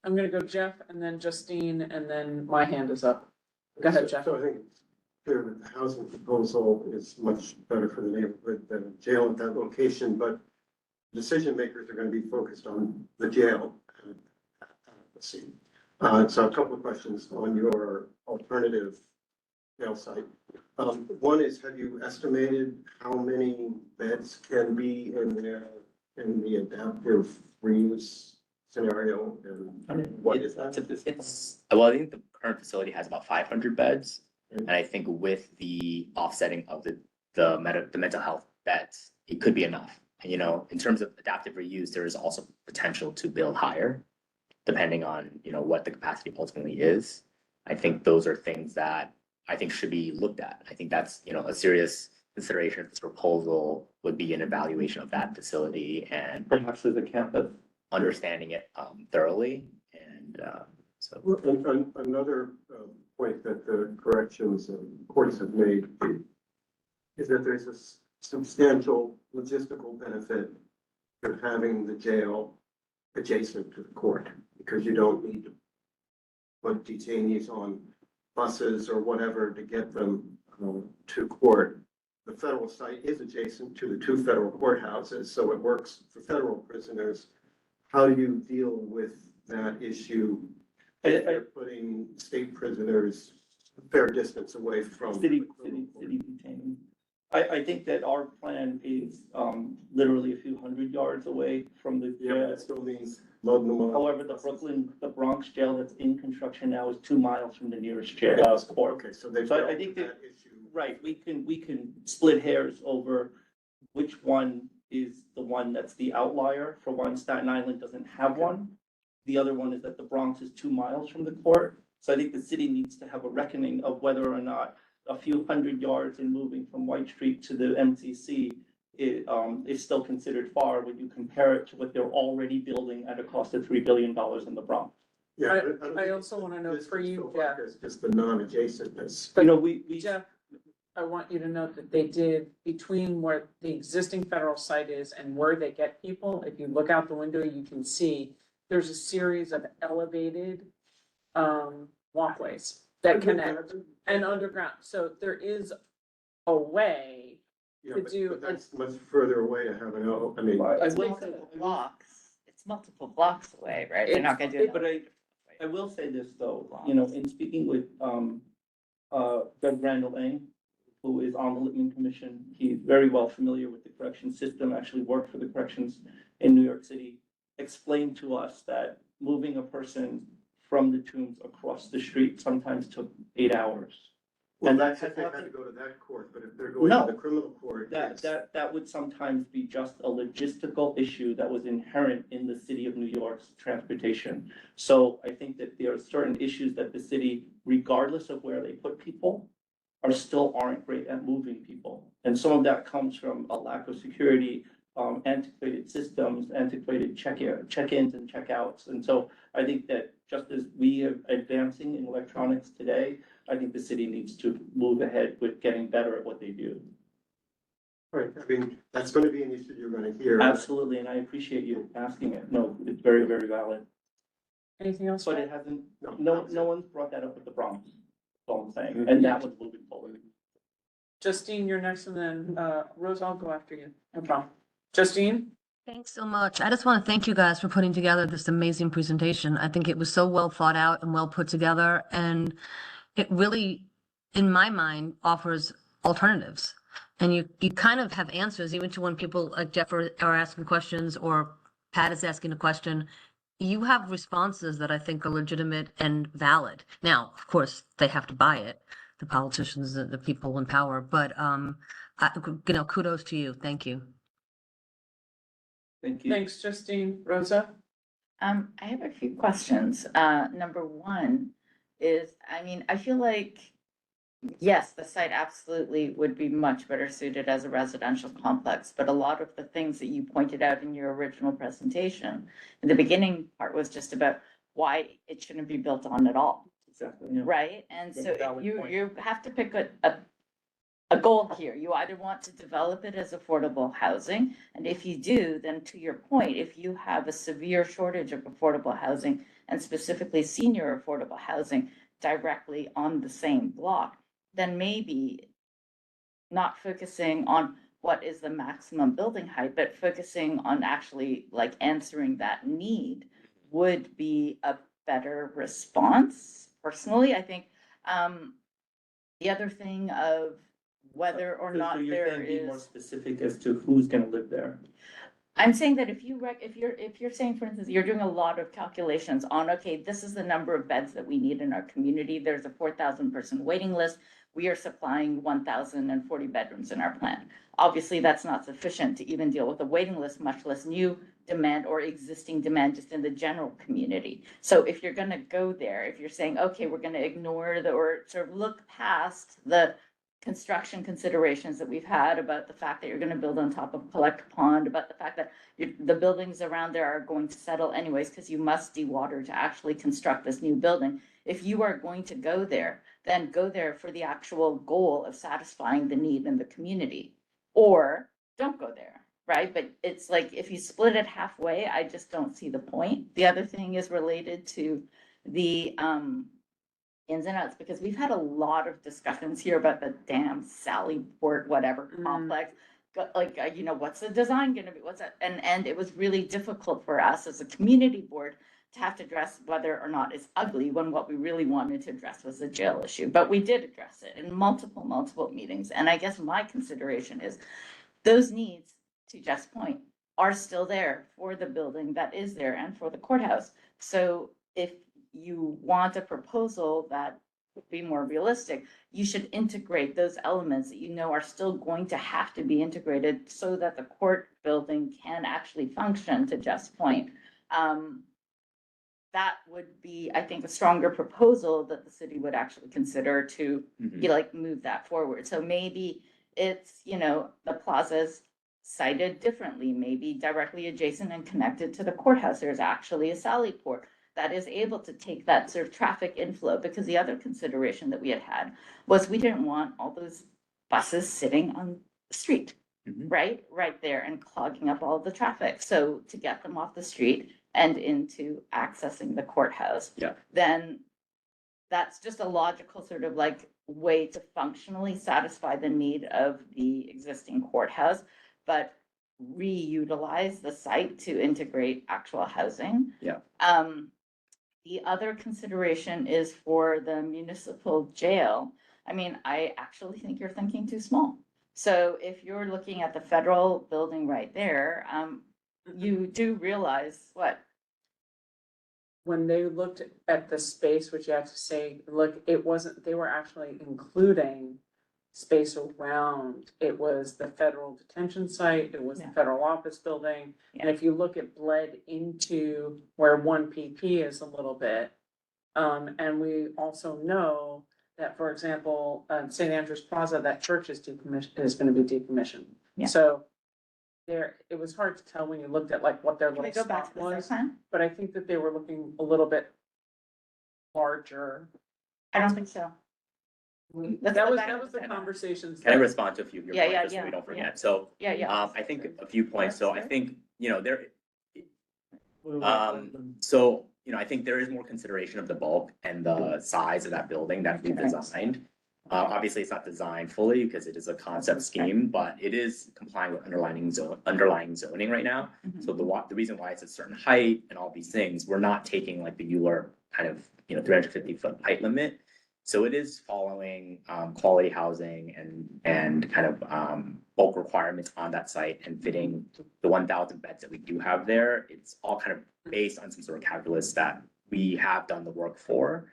I'm gonna go Jeff and then Justine, and then my hand is up. Go ahead, Jeff. So I think it's clear that the housing proposal is much better for the neighborhood than a jail at that location, but decision makers are going to be focused on the jail. Let's see. So a couple of questions on your alternative jail site. One is, have you estimated how many beds can be in there in the adaptive reuse scenario? And what is that? Well, I think the current facility has about 500 beds. And I think with the offsetting of the mental health that it could be enough. And, you know, in terms of adaptive reuse, there is also potential to build higher, depending on, you know, what the capacity ultimately is. I think those are things that I think should be looked at. I think that's, you know, a serious consideration of this proposal would be an evaluation of that facility and Perhaps as a campus. understanding it thoroughly. And so, Another point that the corrections courts have made is that there's a substantial logistical benefit of having the jail adjacent to the court, because you don't need to put detainees on buses or whatever to get them to court. The federal site is adjacent to the 2 federal courthouses, so it works for federal prisoners. How do you deal with that issue? If they're putting state prisoners a fair distance away from. City detaining. I think that our plan is, literally a few hundred yards away from the Yeah, jail. that still means loading them up. However, the Bronx jail that's in construction now is 2 miles from the nearest jail, court. Okay, so they. So I think that- Right, we can split hairs over which one is the one that's the outlier. For one, Staten Island doesn't have one. The other one is that the Bronx is 2 miles from the court. So I think the city needs to have a reckoning of whether or not a few hundred yards in moving from White Street to the MCC is still considered far when you compare it to what they're already building at a cost of $3 billion in the Bronx. Yeah. I also wanna know for you, Jeff. It's just the non-adjacentness. You know, we. Jeff, I want you to note that they did, between where the existing federal site is and where they get people, if you look out the window, you can see there's a series of elevated walkways that connect and underground. So there is a way Yeah, to do- but that's much further away to have I mean. I It's will say, multiple blocks. It's multiple blocks away, right? They're not gonna do that. but I will say this though, you know, in speaking with, Doug Randall Eng, who is on the Littman Commission, he's very well familiar with the correction system, actually worked for the corrections in New York City, explained to us that moving a person from the Tombs across the street sometimes took 8 hours. Well, And that's that if they has had to nothing- go to that court, but if they're going No. to the criminal court, That, yes. that would sometimes be just a logistical issue that was inherent in the city of New York's transportation. So I think that there are certain issues that the city, regardless of where they put people, still aren't great at moving people. And some of that comes from a lack of security, antiquated systems, antiquated check-ins and check-outs. And so I think that just as we are advancing in electronics today, I think the city needs to move ahead with getting better at what they do. Right, I mean, that's gonna be an issue you're gonna hear. Absolutely, and I appreciate you asking it. No, it's very, very valid. anything else? But it hasn't, No. no one's brought that up with the Bronx. That's all I'm saying, and that was moving forward. Justine, you're next, and then Rose, I'll go after you. No problem. Justine? Thanks so much. I just want to thank you guys for putting together this amazing presentation. I think it was so well thought out and well put together, and it really, in my mind, offers alternatives. And you kind of have answers, even to when people like Jeff are asking questions or Pat is asking a question. You have responses that I think are legitimate and valid. Now, of course, they have to buy it, the politicians, the people in power, but kudos to you. Thank you. Thank you. Thanks, Justine. Rosa? I have a few questions. Number one is, I mean, I feel like, yes, the site absolutely would be much better suited as a residential complex, but a lot of the things that you pointed out in your original presentation, the beginning part was just about why it shouldn't be built on at all, Exactly, yeah. right? And That's so a valid you, point. you have to pick a goal here. You either want to develop it as affordable housing, and if you do, then to your point, if you have a severe shortage of affordable housing, and specifically senior affordable housing directly on the same block, then maybe not focusing on what is the maximum building height, but focusing on actually like answering that need would be a better response. Personally, I think, the other thing of whether or So not you're there saying be more is, specific as to who's gonna live there. I'm saying that if you're saying, for instance, you're doing a lot of calculations on, okay, this is the number of beds that we need in our community. There's a 4,000 person waiting list. we are supplying 1,040 bedrooms in our plan. Obviously, that's not sufficient to even deal with a waiting list, much less new demand or existing demand just in the general community. So if you're gonna go there, if you're saying, okay, we're gonna ignore or sort of look past the construction considerations that we've had about the fact that you're gonna build on top of Collect Pond, about the fact that the buildings around there are going to settle anyways, because you must dewater to actually construct this new building. If you are going to go there, then go there for the actual goal of satisfying the need in the community. Or don't go there, right? But it's like, if you split it halfway, I just don't see the point. The other thing is related to the ins and outs, because we've had a lot of discussions here about the damn Sallyport, whatever complex. Like, what's the design gonna be? What's that? And it was really difficult for us as a community board to have to address whether or not it's ugly, when what we really wanted to address was the jail issue. But we did address it in multiple meetings. And I guess my consideration is those needs, to Jeff's point, are still there for the building that is there and for the courthouse. So if you want a proposal that would be more realistic, you should integrate those elements that you know are still going to have to be integrated so that the court building can actually function, to Jeff's point. That would be, I think, a stronger proposal that the city would actually consider to, move that forward. So maybe it's, the plaza's sited differently, maybe directly adjacent and connected to the courthouse. There's actually a Sallyport that is able to take that sort of traffic inflow, because the other consideration that we had was we didn't want all those buses sitting on the street, right there, and clogging up all the traffic. So to get them off the street and into accessing the courthouse, then that's just a logical sort of like way to functionally satisfy the need of the existing courthouse, but reutilize the site to integrate actual housing. The other consideration is for the municipal jail. I mean, I actually think you're thinking too small. So if you're looking at the federal building right there, you do realize what? When they looked at the space, which you have to say, look, it wasn't, they were actually including space around. It was the federal detention site, it was the federal office building. And if you look, it bled into where one PP is a little bit. And we also know that, for example, St. Andrews Plaza, that church is gonna be decommissioned. Yeah. So it was hard to tell when you looked at like what their Can we little go back spot to the was, site plan? but I think that they were looking a little bit larger. I don't think so. Let's That go was, back that to was the the site plan. conversations. Can I that- respond to a few of your Yeah, points, yeah, just so yeah, we don't yeah. forget? So, Yeah. I think a few points. So I Sure. think, there, I think there is more consideration of the bulk and the size of that building that we've designed. Obviously, it's not designed fully because it is a concept scheme, but it is complying with underlying zoning right now. So the reason why it's a certain height and all these things, we're not taking like the Euler kind of, 350-foot height limit. So it is following quality housing and kind of bulk requirements on that site and fitting the 1,000 beds that we do have there. It's all kind of based on some sort of calculus that we have done the work for.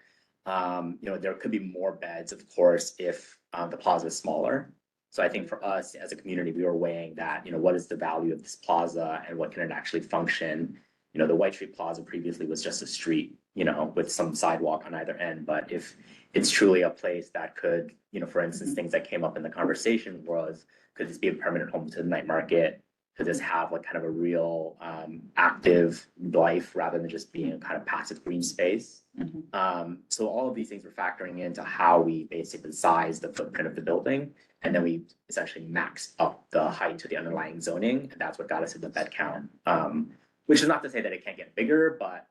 There could be more beds, of course, if the plaza is smaller. So I think for us as a community, we were weighing that, what is the value of this plaza and what can it actually function? The White Street Plaza previously was just a street, with some sidewalk on either end. But if it's truly a place that could, for instance, things that came up in the conversation was, could this be a permanent home to the night market? Could this have like kind of a real active life rather than just being a kind of passive green space? So all of these things were factoring into how we basically size the footprint of the building. And then we essentially maxed up the height to the underlying zoning. And that's what got us to the bed count. Which is not to say that it can't get bigger, but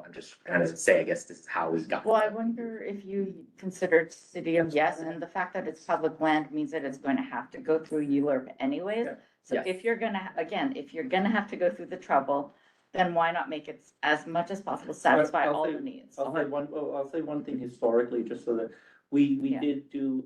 I'm just kind of say, I guess this is how we got. Well, I wonder if you considered City of Yes, and the fact that it's public land means that it's going to have to go through ULURP anyways. So Yes. if you're gonna have to go through the trouble, then why not make it as much as possible satisfy I'll all say- the needs? I'll say one thing historically, just so that we Yeah. did do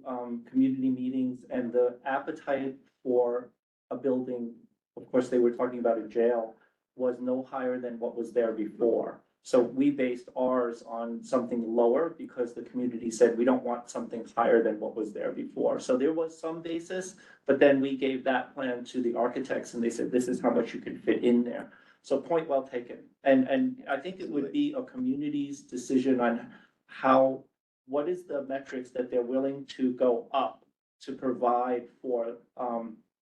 community meetings, and the appetite for a building, of course, they were talking about a jail, was no higher than what was there before. So we based ours on something lower because the community said we don't want something higher than what was there before. So there was some basis, but then we gave that plan to the architects and they said, this is how much you can fit in there. So point well taken. And I think it would be a community's decision on how, what is the metrics that they're willing to go up to provide for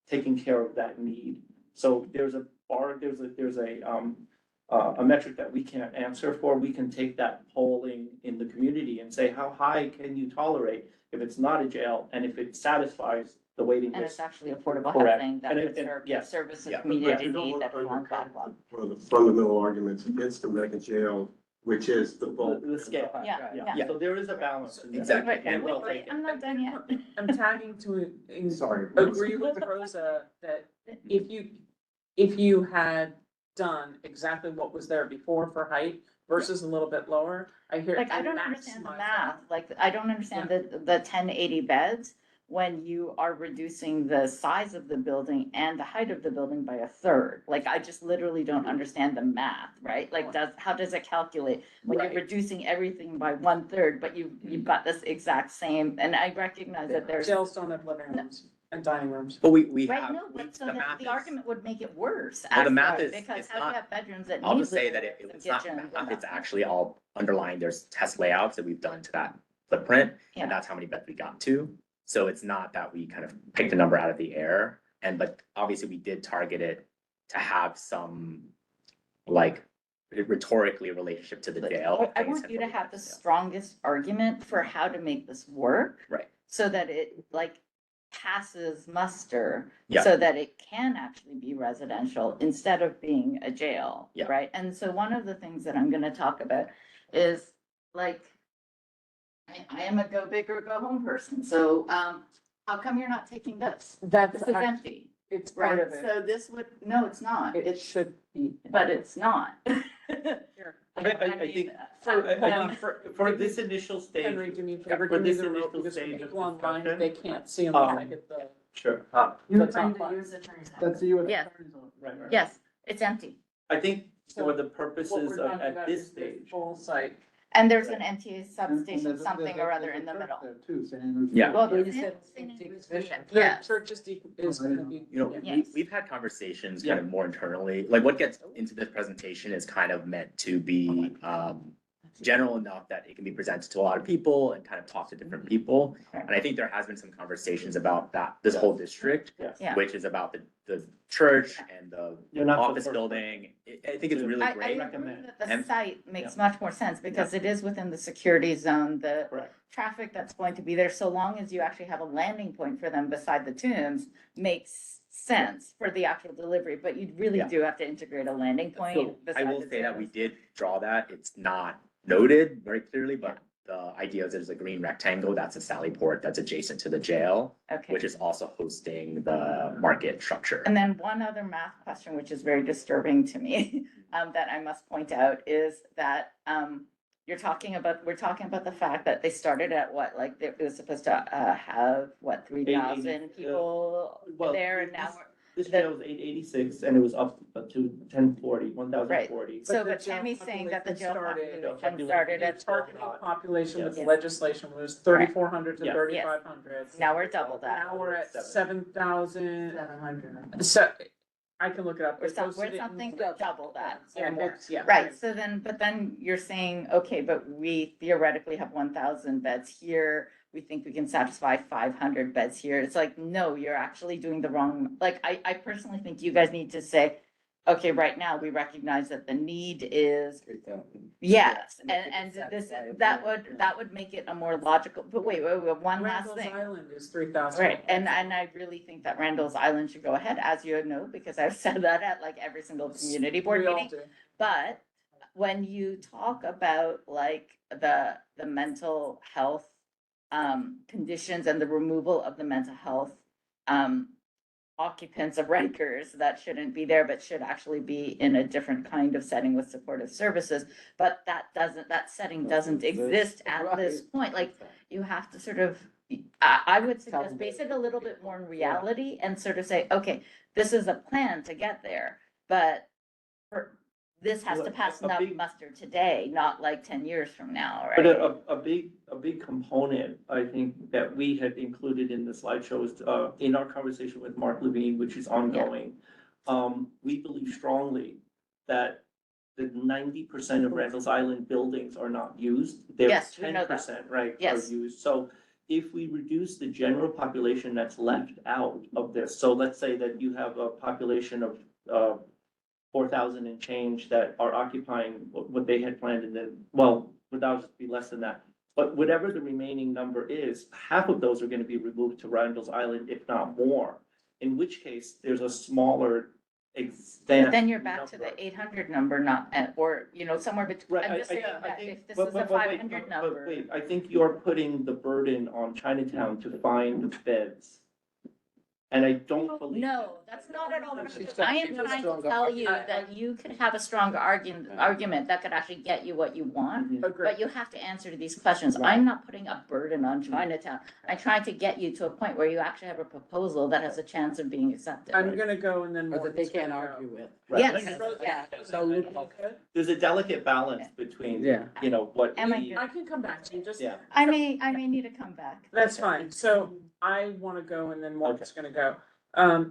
taking care of that need. So there's a bar, there's a metric that we can't answer for. We can take that polling in the community and say, how high can you tolerate if it's not a jail and if it satisfies the waiting And it's list? actually affordable Correct. housing that And would it- serve, yes. service a Yeah. community You don't need want that's to long undercut backlog. one of the fundamental arguments against the mega jail, which is the bulk. The scale. Yeah, Yeah, so there is a balance. in that. Exactly. Wait, And- Well wait, taken. I'm not done yet. I'm tagging to Sorry. agree with Rosa that if you had done exactly what was there before for height versus a little bit lower, I hear. Like, I and don't understand the maximize math, like, I don't understand the 1080 beds when you are reducing the size of the building and the height of the building by a third. Like, I just literally don't understand the math, right? Like, how does it calculate when you're Right. reducing everything by 1/3, but you've got this exact same, and I recognize that there's. Jails don't have living rooms and dining rooms. But we Right, have, no, we, but so the the, math the is, argument would make it worse, Well, the actually, math is- because it's how do you not- have bedrooms that I'll need just say that living rooms and it's not kitchens and math, it's that? actually all underlying, there's test layouts that we've done to that footprint. Yeah. And that's how many beds we got to. So it's not that we kind of picked a number out of the air. But obviously we did target it to have some like rhetorically relationship to the jail. I want you to have the strongest argument for how to make this work. Right. So that it like passes muster. Yeah. So that it can actually be residential instead of being a jail. Yeah. Right? And so one of the things that I'm gonna talk about is like, I am a go big or go home person, so, how come you're not taking this? That's, This is empty, it's part right? of it. So this would, no, it's not, It it's, should be. but it's not. Here. I mean, think, um, for this initial stage, Henry, do me a favor, for give me this the remote initial because stage when of people online, discussion, they can't see unless I get the. sure, You're The trying top to line. use attorney's. That's the US. Yes. right. Yes, it's empty. I think for the What purposes we're of, talking at about this is the stage, full site. And there's an NTA substation, something or other in the middle. Yeah. Well, You the said Sand- decommission. Yeah. Church is gonna be. You know, Yes. we've had conversations kind of more internally, like what gets into this presentation is kind of meant to be general enough that it can be presented to a lot of people and kind of talk to different people. And I think there has been some conversations about that, this whole district, yes. Yeah. which is about the church and the You're not the office first. building. I think it's really I great. agree that the And- site makes much more sense because it is within the security zone, the Correct. traffic that's going to be there, so long as you actually have a landing point for them beside the tombs, makes sense for the actual delivery, but you really Yeah. do have to integrate a landing So point I beside will the say that we tombs. did draw that. It's not noted very clearly, but the idea is there's a green rectangle, that's a Sally Port that's adjacent to the jail, Okay. which is also hosting the market structure. And then one other math question, which is very disturbing to me, that I must point out is that, we're talking about the fact that they started at what, like, it was supposed to, have, what, 3,000 people well, there, and now this- we're. This the- jail was 886 and it was up to 1,040. So, the but jail Tammy's saying that the jail population population started The at target population with the Yes. legislation was 3,400 to Yeah. 3,500. Now we're double that. Now we're at 7,000. 700. So, I can look it up. We're It posted we're it in- something double that. Yeah, or more. it's, yeah. Right, so then, but then you're saying, okay, but we theoretically have 1,000 beds here. We think we can satisfy 500 beds here. It's like, no, you're actually doing the wrong, like, I personally think you guys need to say, okay, right now, we recognize that the need is, yes, and this, that would make it a more logical, but wait, one last Randall's thing. Island is 3,000. Right, and I really think that Randall's Island should go ahead, as you know, because I've said that at like every single community board We all meeting. do. But when you talk about like the mental health conditions and the removal of the mental health occupants of Rikers that shouldn't be there, but should actually be in a different kind of setting with supportive services. But that setting doesn't exist at this point. Like, you have to sort of, I would suggest base it a little bit more in reality and sort of say, okay, this is a plan to get there. But this has to Well, pass a enough big- muster today, not like 10 years from now, But right? a big component, I think, that we had included in the slideshow is, in our conversation with Mark Levine, which is ongoing. We believe strongly that the 90% of Randall's Island buildings are not used. They're Yes, we know that. 10%, right, are Yes. used. So if we reduce the general population that's left out of this, so let's say that you have a population of, 4,000 and change that are occupying what they had planned, and then, well, without just be less than that. But whatever the remaining number is, half of those are gonna be removed to Randall's Island, if not more. In which case, there's a smaller extent. But then you're back to number. the 800 number, not, or, somewhere between, Right, I'm just saying I that think- if this but- is a but wait, 500 but number. wait, I think you're putting the burden on Chinatown to find beds. And I don't believe. No, that's not at all. She's I am she's a trying to stronger tell you argument. that you could have a stronger argument that could actually get you what you want. Mhm. Agree. But you have to answer to these questions. Right. I'm not putting a burden on Chinatown. I'm trying to get you to a point where you actually have a proposal that has a chance of being accepted. I'm gonna go and then. Or that they Morgan's can't gonna go. argue with. Right. Yes, yeah. No loophole. There's a delicate balance between, Yeah. what Am I we, good? I can come back to you, just. yeah. I may need to come back. That's fine. So I wanna go and then Morgan's gonna go.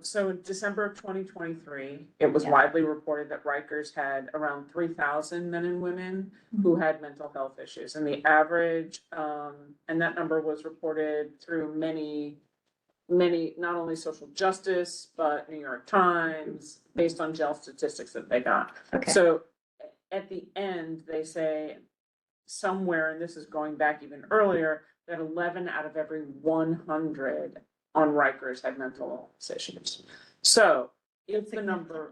So in December of 2023, it was Yeah. widely reported that Rikers had around 3,000 men and women who had mental health issues. And the average, and that number was reported through many, not only social justice, but New York Times, based on jail statistics that they got. Okay. So at the end, they say somewhere, and this is going back even earlier, that 11 out of every 100 on Rikers had mental illness issues. So if the number,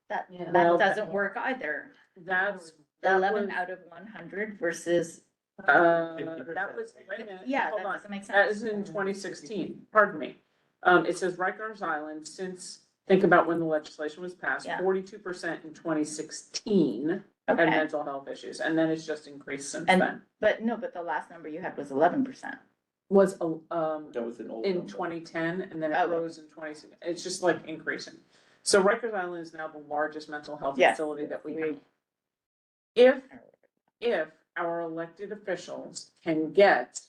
That Well, doesn't work either. that's, that 11 was, out of 100 versus, that was, wait a minute, yeah, hold that on. doesn't make That sense. is in 2016, pardon me. It says Rikers Island, since, think about when the legislation was passed, Yeah. 42% in 2016 had Okay, mental health issues, and then it's just increased since And- then. but the last number you had was 11%. Was, That was an old in number. 2010, and then it Oh. rose in 2016. It's just like increasing. So Rikers Island is now the largest mental health Yes. facility that we have. We- If our elected officials can get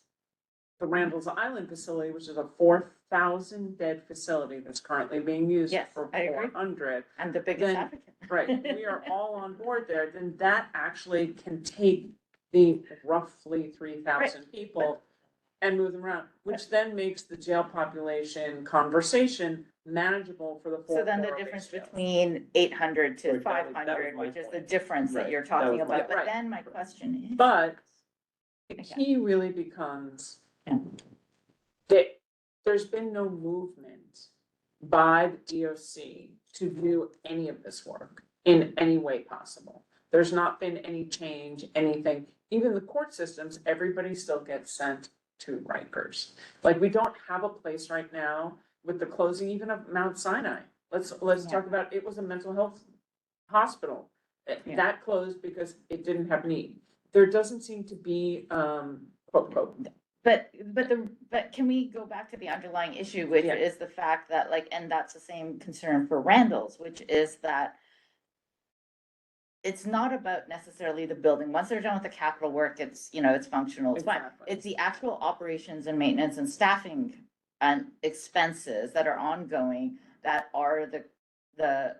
the Randall's Island facility, which is a 4,000 bed facility that's currently being used Yes, for I agree. 400, I'm the biggest Then- advocate. right, we are all on board there, then that actually can take the roughly 3,000 people and move them around, which then makes the jail population conversation manageable for the full. So then the core of difference ACL. between 800 to Right, that was 500, my which is the point. difference that Right, you're that talking was my about. But point. then my question is. But the Okay. key really becomes Yeah. that there's been no movement by the DOC to do any of this work in any way possible. There's not been any change, anything. Even the court systems, everybody still gets sent to Rikers. Like, we don't have a place right now with the closing even of Mount Sinai. Let's talk about, it was a mental health hospital. Yeah. That closed because it didn't have need. There doesn't seem to be, quote. But can we go back to the underlying issue, which Yeah. is the fact that and that's the same concern for Randall's, which is that it's not about necessarily the building. Once they're done with the capital work, it's, it's functional, it's fine. Exactly. It's the actual operations and maintenance and staffing and expenses that are ongoing that are the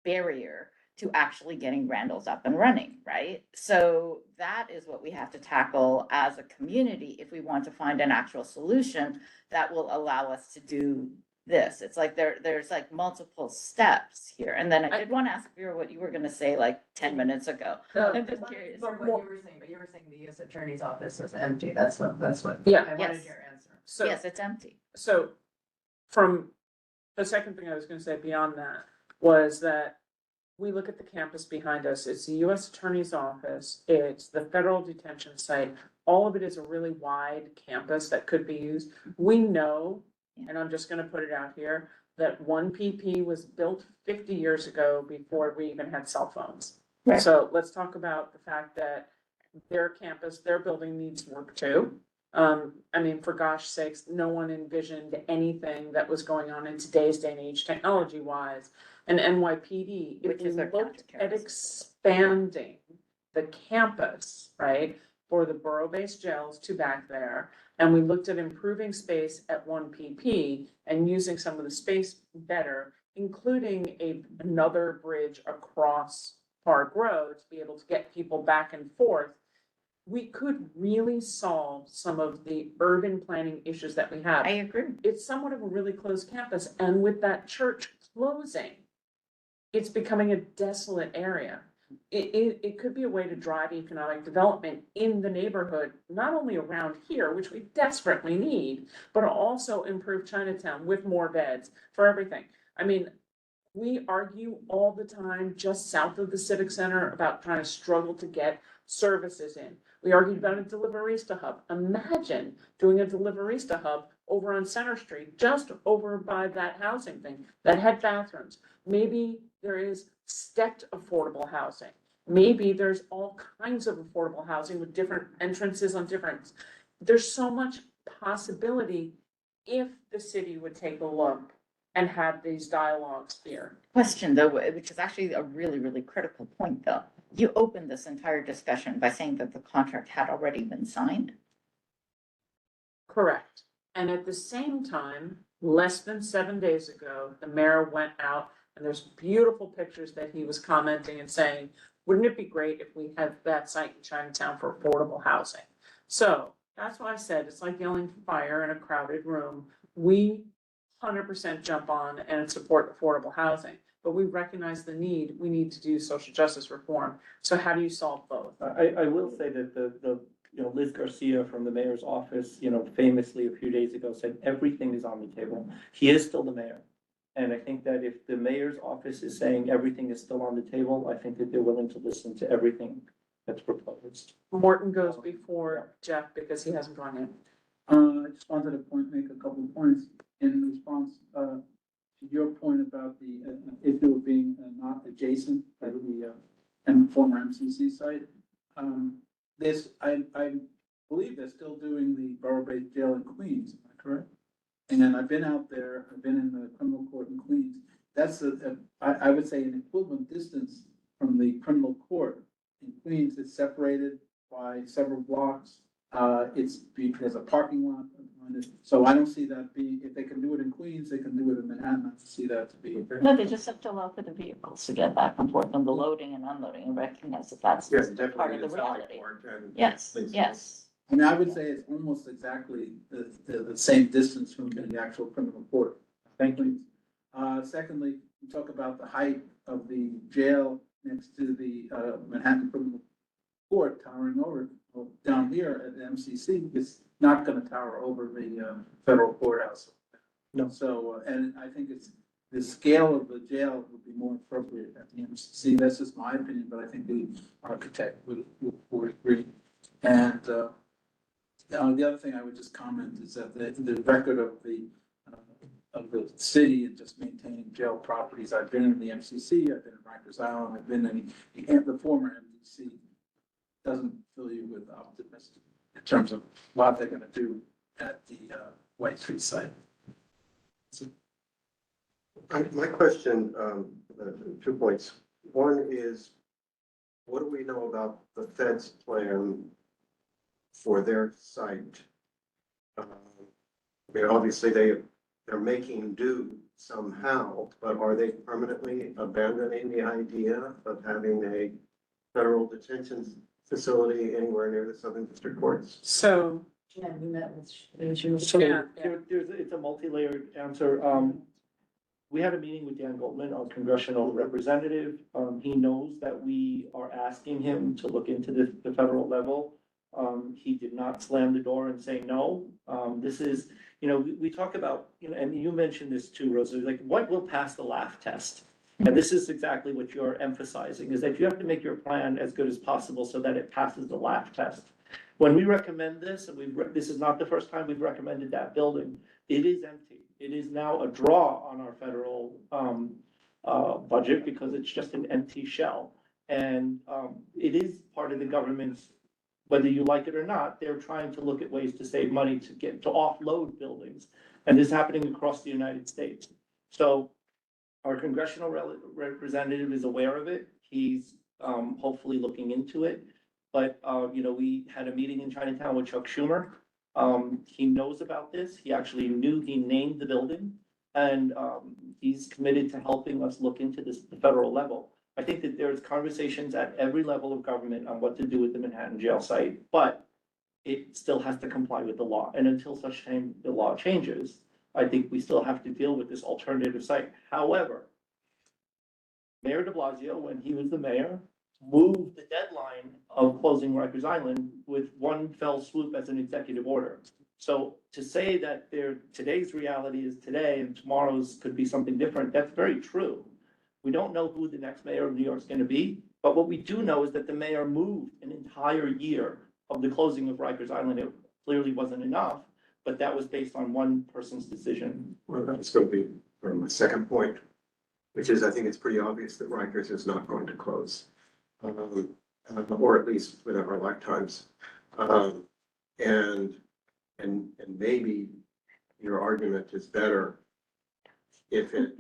barrier to actually getting Randall's up and running, right? So that is what we have to tackle as a community if we want to find an actual solution that will allow us to do this. It's like there's like multiple steps here. And then I did want to ask Vera what you were gonna say like 10 minutes ago. I'm just curious. But What you were saying, but you were saying the US Attorney's Office was empty, that's what, Yeah. I wanted Yes. your answer. So, Yes, it's empty. so from, the second thing I was gonna say beyond that was that we look at the campus behind us, it's the US Attorney's Office, it's the federal detention site. All of it is a really wide campus that could be used. We know, and I'm just gonna put it out here, that one PP was built 50 years ago before we even had cell phones. Right. So let's talk about the fact that their campus, their building needs work too. I mean, for gosh sakes, no one envisioned anything that was going on in today's day and age, technology wise, and NYPD, if Which we is our looked at counterterrorism. expanding the campus, right, for the borough-based jails to back there, and we looked at improving space at one PP and using some of the space better, including another bridge across Park Road to be able to get people back and forth, we could really solve some of the urban planning issues that we have. I agree. It's somewhat of a really closed campus, and with that church closing, it's becoming a desolate area. It could be a way to drive economic development in the neighborhood, not only around here, which we desperately need, but also improve Chinatown with more beds for everything. I mean, we argue all the time just south of the Civic Center about trying to struggle to get services in. We argued about a Deliverista hub. Imagine doing a Deliverista hub over on Center Street, just over by that housing thing that had bathrooms. Maybe there is stepped affordable housing. Maybe there's all kinds of affordable housing with different entrances on different. There's so much possibility if the city would take a look and have these dialogues here. Question though, which is actually a really, really critical point though. You opened this entire discussion by saying that the contract had already been signed. Correct. And at the same time, less than 7 days ago, the mayor went out and there's beautiful pictures that he was commenting and saying, wouldn't it be great if we had that site in Chinatown for affordable housing? So that's why I said it's like yelling fire in a crowded room. We 100% jump on and support affordable housing, but we recognize the need. We need to do social justice reform. So how do you solve both? I will say that the Liz Garcia from the mayor's office, famously a few days ago said everything is on the table. He is still the mayor. And I think that if the mayor's office is saying everything is still on the table, I think that they're willing to listen to everything that's proposed. Morton goes before Jeff because he hasn't gone in. I just wanted to make a couple of points in response to your point about the issue of being not adjacent to the and former MCC site. I believe they're still doing the borough-based jail in Queens, am I correct? And I've been out there, I've been in the criminal court in Queens. That's I would say an equivalent distance from the criminal court. In Queens, it's separated by several blocks. There's a parking lot. So I don't see that being, if they can do it in Queens, they can do it in Manhattan. I don't see that to be. No, they just have to allow for the vehicles to get back and forth and the loading and unloading and recognize that that's Yes, just part definitely of the the traffic reality. court and. Yes, yes. I mean, I would say it's almost exactly the same distance from the actual criminal court. Thank you. Secondly, we talk about the height of the jail next to the Manhattan Criminal Court towering over. Well, down here at the MCC, it's not gonna tower over the federal courthouse. No. So, and I think it's, the scale of the jail would be more appropriate at the MCC. That's just my opinion, but I think the architect would agree. And the other thing I would just comment is that the record of the city and just maintaining jail properties. I've been in the MCC, I've been in Rikers Island, I've been in the former MDC. Doesn't fill you with optimism in terms of what they're gonna do at the White Street site. My question, 2 points. One is, what do we know about the Fed's plan for their site? I mean, obviously they're making do somehow, but are they permanently abandoning the idea of having a federal detention facility anywhere near the Southern District Courts? So, Yeah, we met with. So Yeah. it's a multi-layered answer. We had a meeting with Dan Goldman, our congressional representative. He knows that we are asking him to look into the federal level. He did not slam the door and say no. This is, we talk about, and you mentioned this too, Rosa, like what will pass the laugh test? And this is exactly what you're emphasizing, is that you have to make your plan as good as possible so that it passes the laugh test. When we recommend this, and this is not the first time we've recommended that building, it is empty. It is now a draw on our federal budget because it's just an empty shell. And it is part of the government's, whether you like it or not, they're trying to look at ways to save money to offload buildings. And this is happening across the United States. So Our congressional representative is aware of it. He's hopefully looking into it. But you know, we had a meeting in Chinatown with Chuck Schumer. He knows about this. He actually knew, he named the building. And he's committed to helping us look into this at the federal level. I think that there's conversations at every level of government on what to do with the Manhattan jail site, but it still has to comply with the law. And until such time the law changes, I think we still have to deal with this alternative site. However, Mayor de Blasio, when he was the mayor, moved the deadline of closing Rikers Island with one fell swoop as an executive order. So to say that today's reality is today and tomorrow's could be something different, that's very true. We don't know who the next mayor of New York is going to be, but what we do know is that the mayor moved an entire year of the closing of Rikers Island. It clearly wasn't enough, but that was based on one person's decision. Well, that's going to be my second point, which is I think it's pretty obvious that Rikers is not going to close, or at least within our lifetimes. And maybe your argument is better if it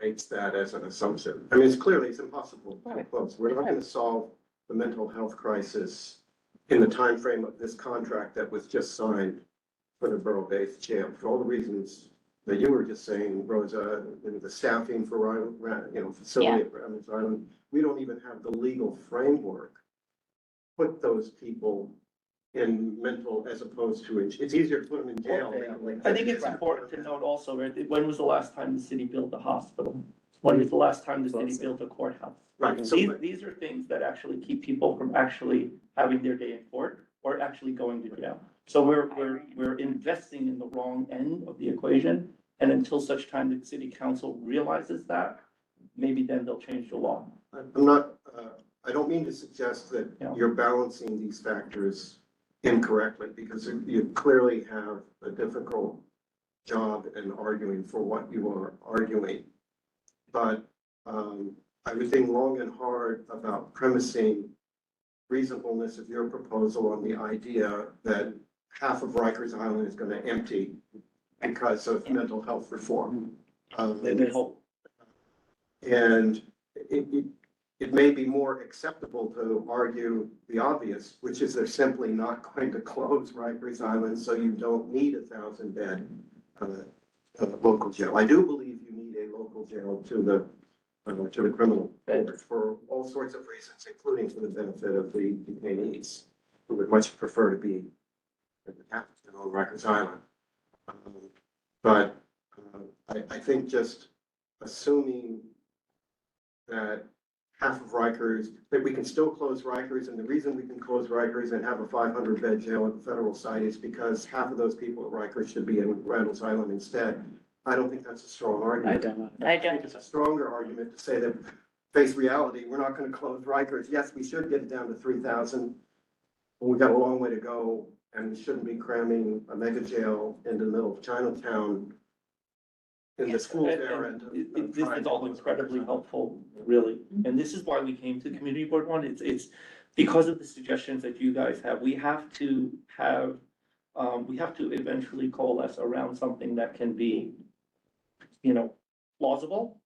makes that as an assumption. I mean, it's impossible to close. We're not going to solve the mental health crisis in the time frame of this contract that was just signed for the borough-based jail, for all the reasons that you were just saying, Rosa, and the staffing for, facility at Rikers Island. We don't even have the legal framework to put those people in mental as opposed to, it's easier to put them in jail. I think it's important to note also, right, when was the last time the city built a hospital? When was the last time the city built a courthouse? Right. So These are things that actually keep people from actually having their day in court or actually going to jail. So we're investing in the wrong end of the equation. And until such time that city council realizes that, maybe then they'll change the law. I'm not, I don't mean to suggest that you're balancing these factors incorrectly, because you clearly have a difficult job in arguing for what you are arguing. But I was thinking long and hard about premising reasonableness of your proposal on the idea that half of Rikers Island is going to empty because of mental health reform. They hope. And it may be more acceptable to argue the obvious, which is they're simply not going to close Rikers Island, so you don't need 1,000-bed local jail. I do believe you need a local jail to the criminal court for all sorts of reasons, including for the benefit of the detainees who would much prefer to be in the capital on Rikers Island. But I think just assuming that half of Rikers, that we can still close Rikers, and the reason we can close Rikers and have a 500-bed jail at the federal site is because half of those people at Rikers should be in Randall's Island instead. I don't think that's a strong argument. I think it's a stronger argument to say that, face reality, we're not going to close Rikers. Yes, we should get it down to 3,000, but we've got a long way to go, and we shouldn't be cramming a mega jail into the middle of Chinatown in the school there. This is all incredibly helpful, really. And this is why we came to Community Board One. It's because of the suggestions that you guys have. We have to eventually coalesce around something that can be, plausible.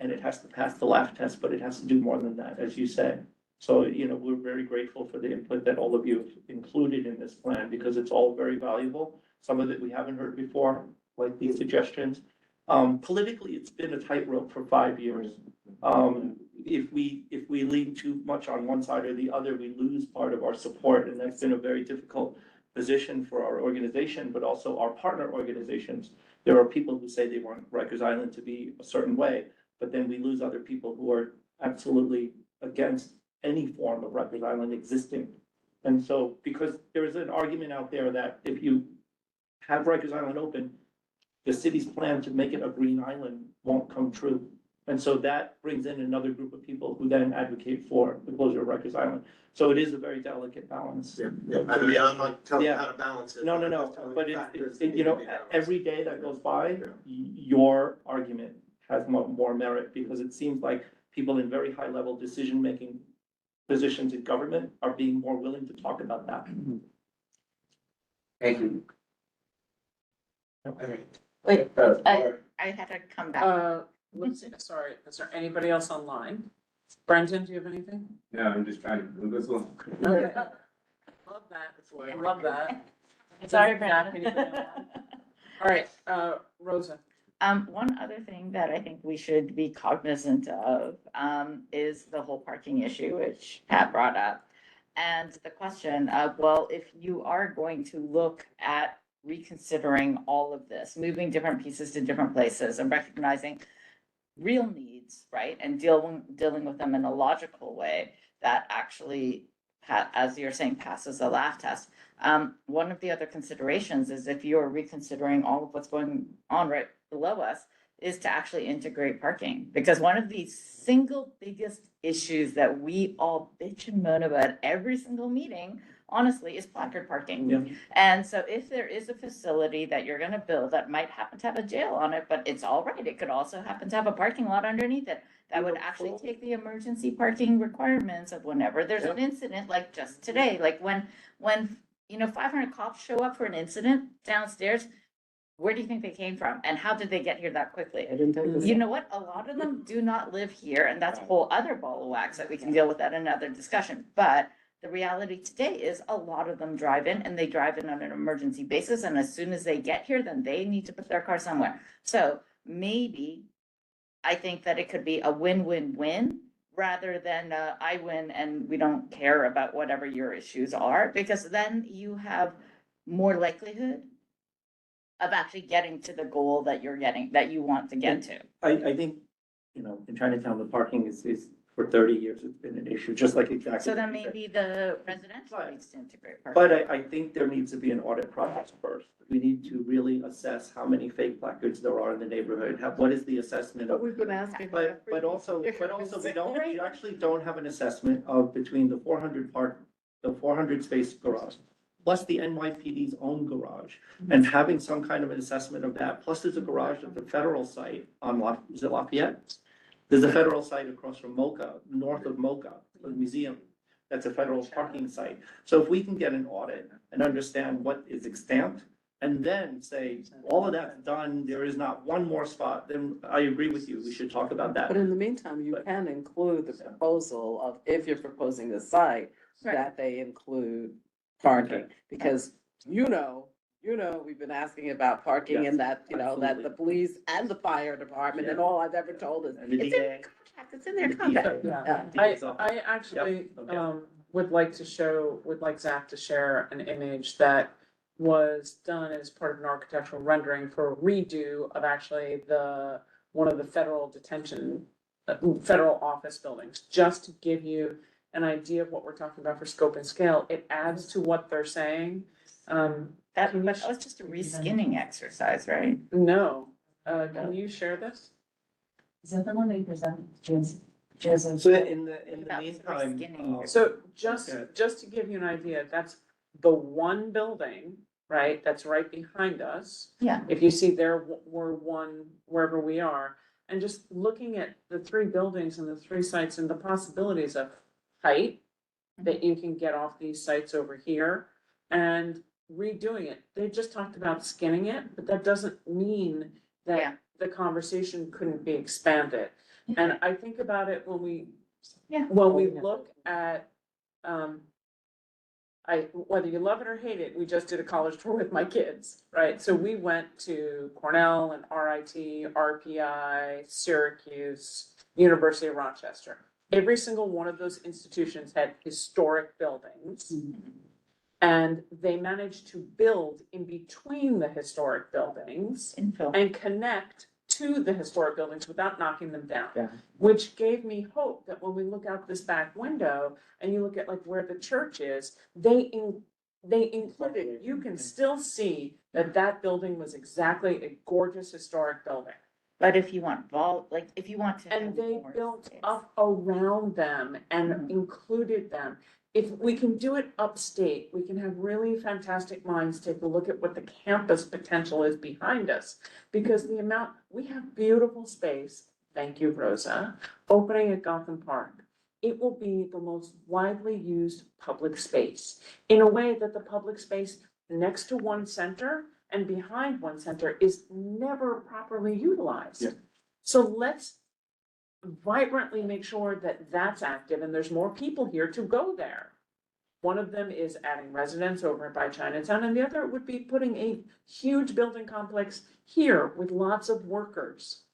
And it has to pass the laugh test, but it has to do more than that, as you said. So, we're very grateful for the input that all of you have included in this plan, because it's all very valuable. Some of it we haven't heard before, like these suggestions. Politically, it's been a tightrope for 5 years. If we lean too much on one side or the other, we lose part of our support, and that's been a very difficult position for our organization, but also our partner organizations. There are people who say they want Rikers Island to be a certain way, but then we lose other people who are absolutely against any form of Rikers Island existing. And so, because there is an argument out there that if you have Rikers Island open, the city's plan to make it a green island won't come true. And so that brings in another group of people who then advocate for the closure of Rikers Island. So it is a very delicate balance. I mean, I'm not telling you how to balance it. No, but every day that goes by, your argument has more merit, because it seems like people in very high level decision-making positions in government are being more willing to talk about that. Thank you. Wait, I had to come back. let's see, sorry, is there anybody else online? Brendan, do you have anything? Yeah, I'm just trying to do this one. Okay. Love that, I love that. Sorry, Zach, Brandon. anything online? All right, Rosa. One other thing that I think we should be cognizant of, is the whole parking issue, which Pat brought up. And the question of, well, if you are going to look at reconsidering all of this, moving different pieces to different places and recognizing real needs, right? And dealing with them in a logical way that actually, as you're saying, passes the laugh test. One of the other considerations is if you're reconsidering all of what's going on right below us, is to actually integrate parking. Because one of the single biggest issues that we all bitch and moan about every single meeting, honestly, is placard parking. Yeah. And so if there is a facility that you're gonna build that might happen to have a jail on it, but it's all right, it could also happen to have a parking lot underneath it, that would actually take the emergency parking requirements of whenever there's an incident, like just today, like when 500 cops show up for an incident downstairs, where do you think they came from? And how did they get here that quickly? I didn't take this. You know what? A lot of them do not live here, and that's a whole other ball of wax that we can deal with at another discussion. But the reality today is a lot of them drive in, and they drive in on an emergency basis. And as soon as they get here, then they need to put their car somewhere. So maybe I think that it could be a win-win-win rather than I win and we don't care about whatever your issues are, because then you have more likelihood of actually getting to the goal that you want to get to. I think, in Chinatown, the parking is for 30 years, it's been an issue, just like exactly. So then what you said. maybe the residential needs to integrate parking. But I think there needs to be an audit process first. We need to really assess how many fake placards there are in the neighborhood. What is the assessment But of? we've been asking. But also we actually don't have an assessment of between the 400 space garage, plus the NYPD's own garage, and having some kind of an assessment of that. Plus there's a garage at the federal site on is it Lafayette? There's a federal site across from Mocha, north of Mocha, the museum. That's a federal parking site. So if we can get an audit and understand what is extant, and then say, all of that's done, there is not one more spot, then I agree with you, we should talk about that. But in the meantime, you can include the proposal of, if you're proposing the site, Right. that they include parking. Because we've been asking about parking Yes, and that, that the absolutely. police and the fire department and Yeah. all I've ever told is, And the it's in DA. their contract, it's in their The contract. DA. Yeah. I actually, Yep, okay. would like Zach to share an image that was done as part of an architectural rendering for a redo of actually one of the federal federal office buildings, just to give you an idea of what we're talking about for scope and scale. It adds to what they're saying. That was just a reskinning exercise, right? No, can you share this? Is that the one that you presented, So in the That was meantime, skinny. So just Okay. to give you an idea, that's the one building, right, that's right behind us. Yeah. If you see there, we're one, wherever we are, and just looking at the three buildings and the three sites and the possibilities of height that you can get off these sites over here and redoing it. They just talked about skinning it, but that doesn't mean Yeah. that the conversation couldn't be expanded. And I think about it when we look at, whether you love it or hate it, we just did a college tour with my kids, right? So we went to Cornell and RIT, RPI, Syracuse, University of Rochester. Every single one of those institutions had historic buildings. And they managed to build in between the historic buildings Infill. and connect to the historic buildings without knocking them down. Yeah. Which gave me hope that when we look out this back window and you look at like where the church is, they included, you can still see that building was exactly a gorgeous historic building. But if you want if you want to. And have they more built space. up around them and Mhm. included them. If we can do it upstate, we can have really fantastic minds take a look at what the campus potential is behind us. Because we have beautiful space, thank you, Rosa, opening at Gotham Park. It will be the most widely used public space in a way that the public space next to one center and behind one center is never properly utilized. Yeah. So let's vibrantly make sure that that's active and there's more people here to go there. One of them is adding residents over by Chinatown, and the other would be putting a huge building complex here with lots of workers.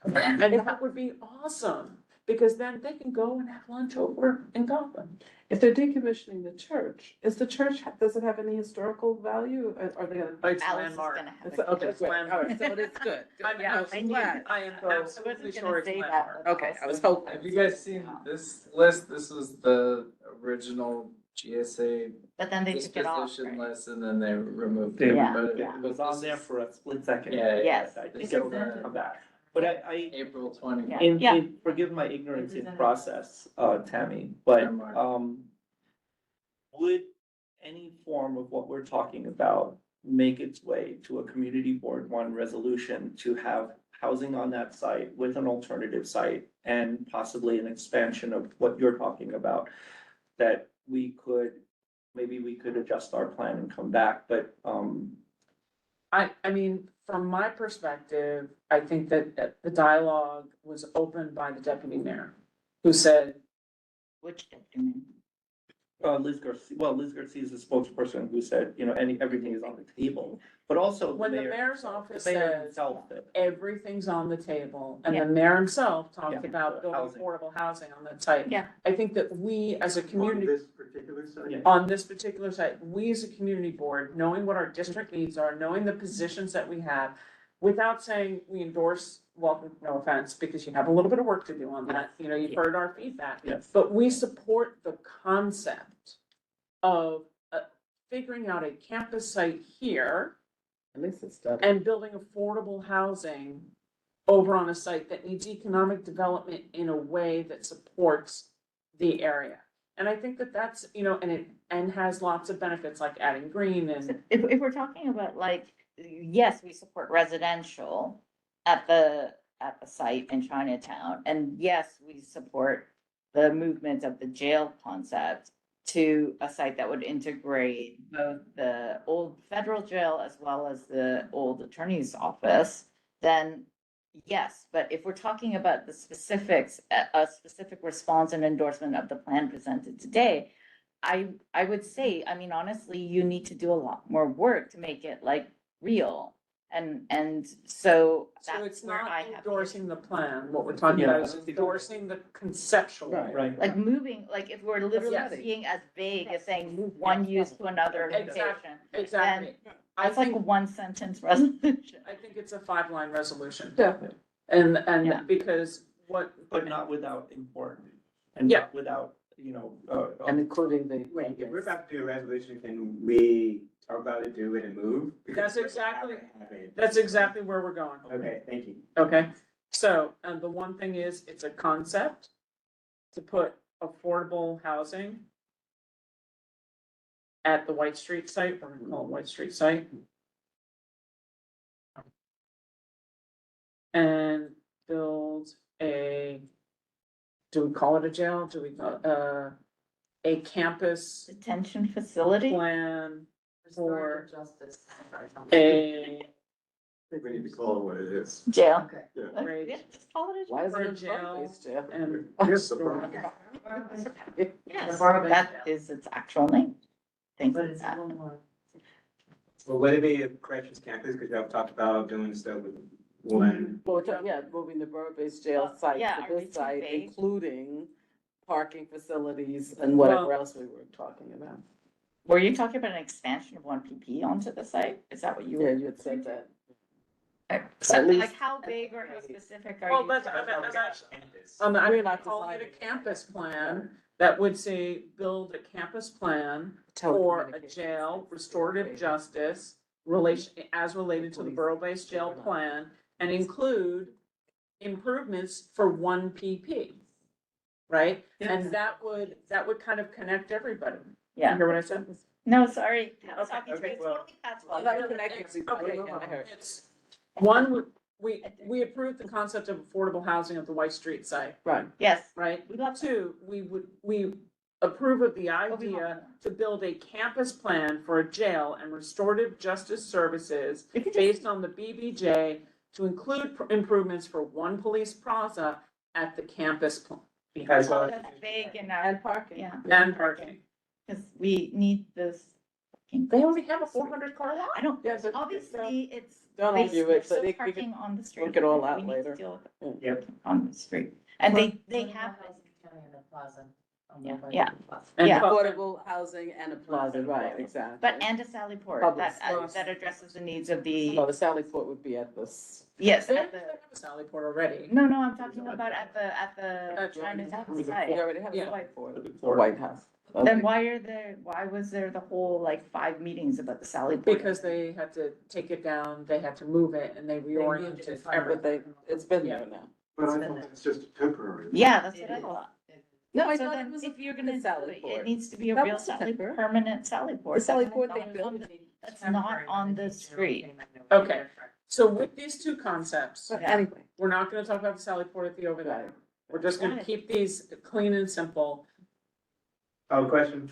And that would be awesome, because then they can go and have lunch over in Gotham. If they're decommissioning the church, does it have any historical value? Are they gonna? It's Alice is landmark. gonna have It's- a- Okay, It's good. All landmark. right, so it is good. I'm Yeah, absolutely, glad. I am So- absolutely wasn't sure gonna it's say that. landmark. Okay, I was hoping. Have you guys seen this list? This was the original GSA But then they took it off, disposition right? list and then they removed They it. Yeah, But yeah. It was on there for a split second. Yeah, yeah. Yes. I think This it'll is the- come back. But I, April 20. Yeah. forgive my ignorance This in isn't- process, Tammy, but, Landmark. would any form of what we're talking about make its way to a community board one resolution to have housing on that site with an alternative site and possibly an expansion of what you're talking about? That maybe we could adjust our plan and come back, but, I mean, from my perspective, I think that the dialogue was opened by the deputy mayor, who said, Which document? Liz Garcia is the spokesperson who said, everything is on the table, but also when the mayor's the office mayor says himself said. everything's on the table, and Yeah. the mayor himself talked Yeah. about building Housing. affordable housing on that site. Yeah. I think that we, as a On community, this particular site? Yeah. on this particular site, we as a community board, knowing what our district needs are, knowing the positions that we have, without saying we endorse, well, no offense, because you have a little bit of work to do on that, you've heard our feedback. Yes. But we support the concept of figuring out a campus site here At least it's done. and building affordable housing over on a site that needs economic development in a way that supports the area. And I think that that's, and has lots of benefits like adding green and, If we're talking about like, yes, we support residential at the site in Chinatown. And yes, we support the movement of the jail concept to a site that would integrate both the old federal jail as well as the old attorney's office, then yes, but if we're talking about the specifics, a specific response and endorsement of the plan presented today, I would say, I mean, honestly, you need to do a lot more work to make it like real. And so so it's that's where I not have. endorsing the plan. What we're talking about is endorsing the conceptual. Right. Right. Like moving, like if we're literally Yes. being as vague as saying move one use to another Exactly. location. Exactly. I That's like a think, one sentence resolution. I think it's a 5-line resolution. Yeah. And Yeah. because what. But not without important, and Yeah. not without, And including the. Wait, if we're about to do a resolution, can we talk about it, do it and move? That's Because exactly- have it. That's exactly where we're going. Okay, thank you. Okay, so, the one thing is, it's a concept to put affordable housing at the White Street site, we're gonna call it White Street site. And build do we call it a jail? Do we call, a campus Detention facility? plan for Justice. a, I think we need to call it what it is. Jail. Yeah. Right. Yeah, just call it a jail. Why is For it in jail front jail? and. Yes, the problem. Yes, Barbara. that is its actual name. Thank But you. it's a little more. Well, would it be a corrections campus, because y'all talked about doing stuff with one, Well, moving the borough-based jail site yeah, to are we this too site, vague? including parking facilities and whatever Well- else we were talking about. Were you talking about an expansion of one PP onto the site? Is that what you Yeah, were? you had said that. So, At least- like how big or how specific are Well, you? that's, talking that's about? actually, campus. I'm We're not calling it a deciding. campus plan that would say, build a campus plan for a Telecommunications. jail, restorative justice, as related to the borough-based jail plan, and include improvements for one PP. Right? And that would kind of connect everybody. You Yeah, hear what I said? no, sorry. I was Okay, talking to okay, you. well- Totally Pat's Well, fault. that connects you. Okay, I heard. it's, one, we approved the concept of affordable housing at the White Street site, Right. Yes, right? we love. Two, we approve of the But we idea want- to build a campus plan for a jail and restorative justice services We could just- based on the BBJ to include improvements for one police plaza at the campus. As well as- That's big and, And parking. yeah, And parking. because we need this. They only have a 400 car lot? I don't, Yeah, but obviously, it's. Don't argue there's it, but still we could parking on the street. work it all out We need to later. deal with it Yep. on the street. And they have, yeah. And Yeah. Affordable housing and a plaza, right, exactly. But and a Sally Port, Public that, space. that addresses the needs of the, Well, the Sally Port would be at this. yes, They at have the, a Sally Port already. no, I'm talking about at the At Chinatown We site. already have Yeah. a White Port, the White House. Then Okay. why was there the whole like 5 meetings about the Sally Port? Because they had to take it down, they had to move it, and they reoriented But everything. it's been there now. But I thought it's just temporary. Yeah, that's what I thought. No, I So thought it then was if you're a gonna, Sally it Port. needs to be a That real was a Sally, temporary. permanent Sally Port. The Sally That's Port not they on built. the- That's not on the street. Okay, so with these two concepts, But anyway, we're not gonna talk about the Sally Port at the over right. there. We're just gonna keep these clean and simple. Oh, question?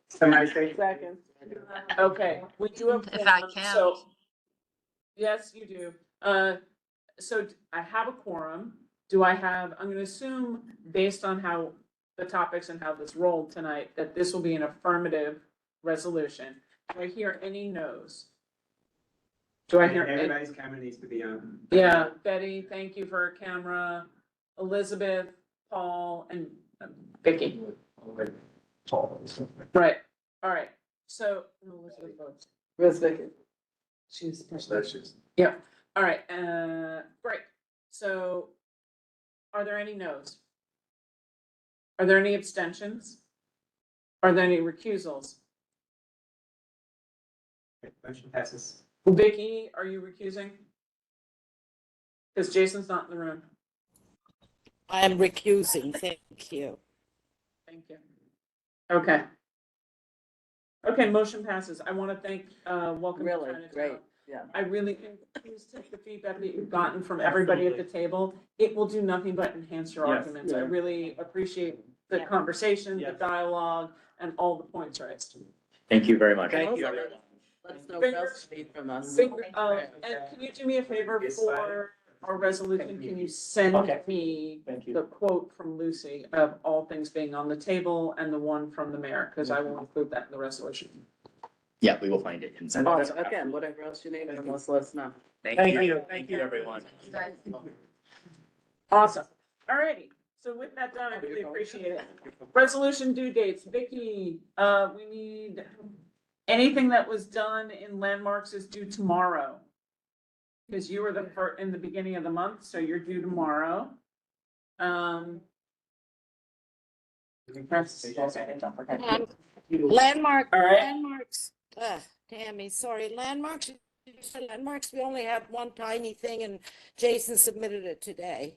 Somebody say. Second. Okay, we do have. If I quorum, can. so- Yes, you do. So I have a quorum. Do I have, I'm gonna assume, based on how the topics and how this rolled tonight, that this will be an affirmative resolution. Do I hear any no's? Do I hear? any- Everybody's camera needs to be on. Yeah, Betty, thank you for a camera. Elizabeth, Paul, and Vicky. Right, all right, so. Elizabeth votes. Where's Vicky? She's the person. That's just. Yeah, all right, great. So are there any no's? Are there any abstentions? Are there any recusals? Motion passes. Vicky, are you recusing? Because Jason's not in the room. I am recusing, thank you. Thank you. Okay. Okay, motion passes. I want to thank, welcome to Really, Chinatown. great, yeah. I really, please take the feedback that you've gotten from everybody at the table. It will do nothing but enhance your Yes. arguments. I Yeah. really appreciate the Yeah. conversation, the Yes. dialogue, and all the points raised. Thank you very much. Thank you, Also, everyone. Let's know what else you need from us. And can you do me a favor for our resolution? Can you send Okay. me Thank you. the quote from Lucy of all things being on the table and the one from the mayor? Because I will include that in the resolution. Yeah, we will find it and send it. Awesome. Again, whatever else you need from us, let us know. Thank you, everyone. Awesome. All righty. So with that done, I really appreciate it. Resolution due dates. Vicky, we need, anything that was done in landmarks is due tomorrow. Because you were the first, in the beginning of the month, so you're due tomorrow. Landmark, All right. landmarks, Tammy, sorry, landmarks, landmarks, we only had one tiny thing and Jason submitted it today.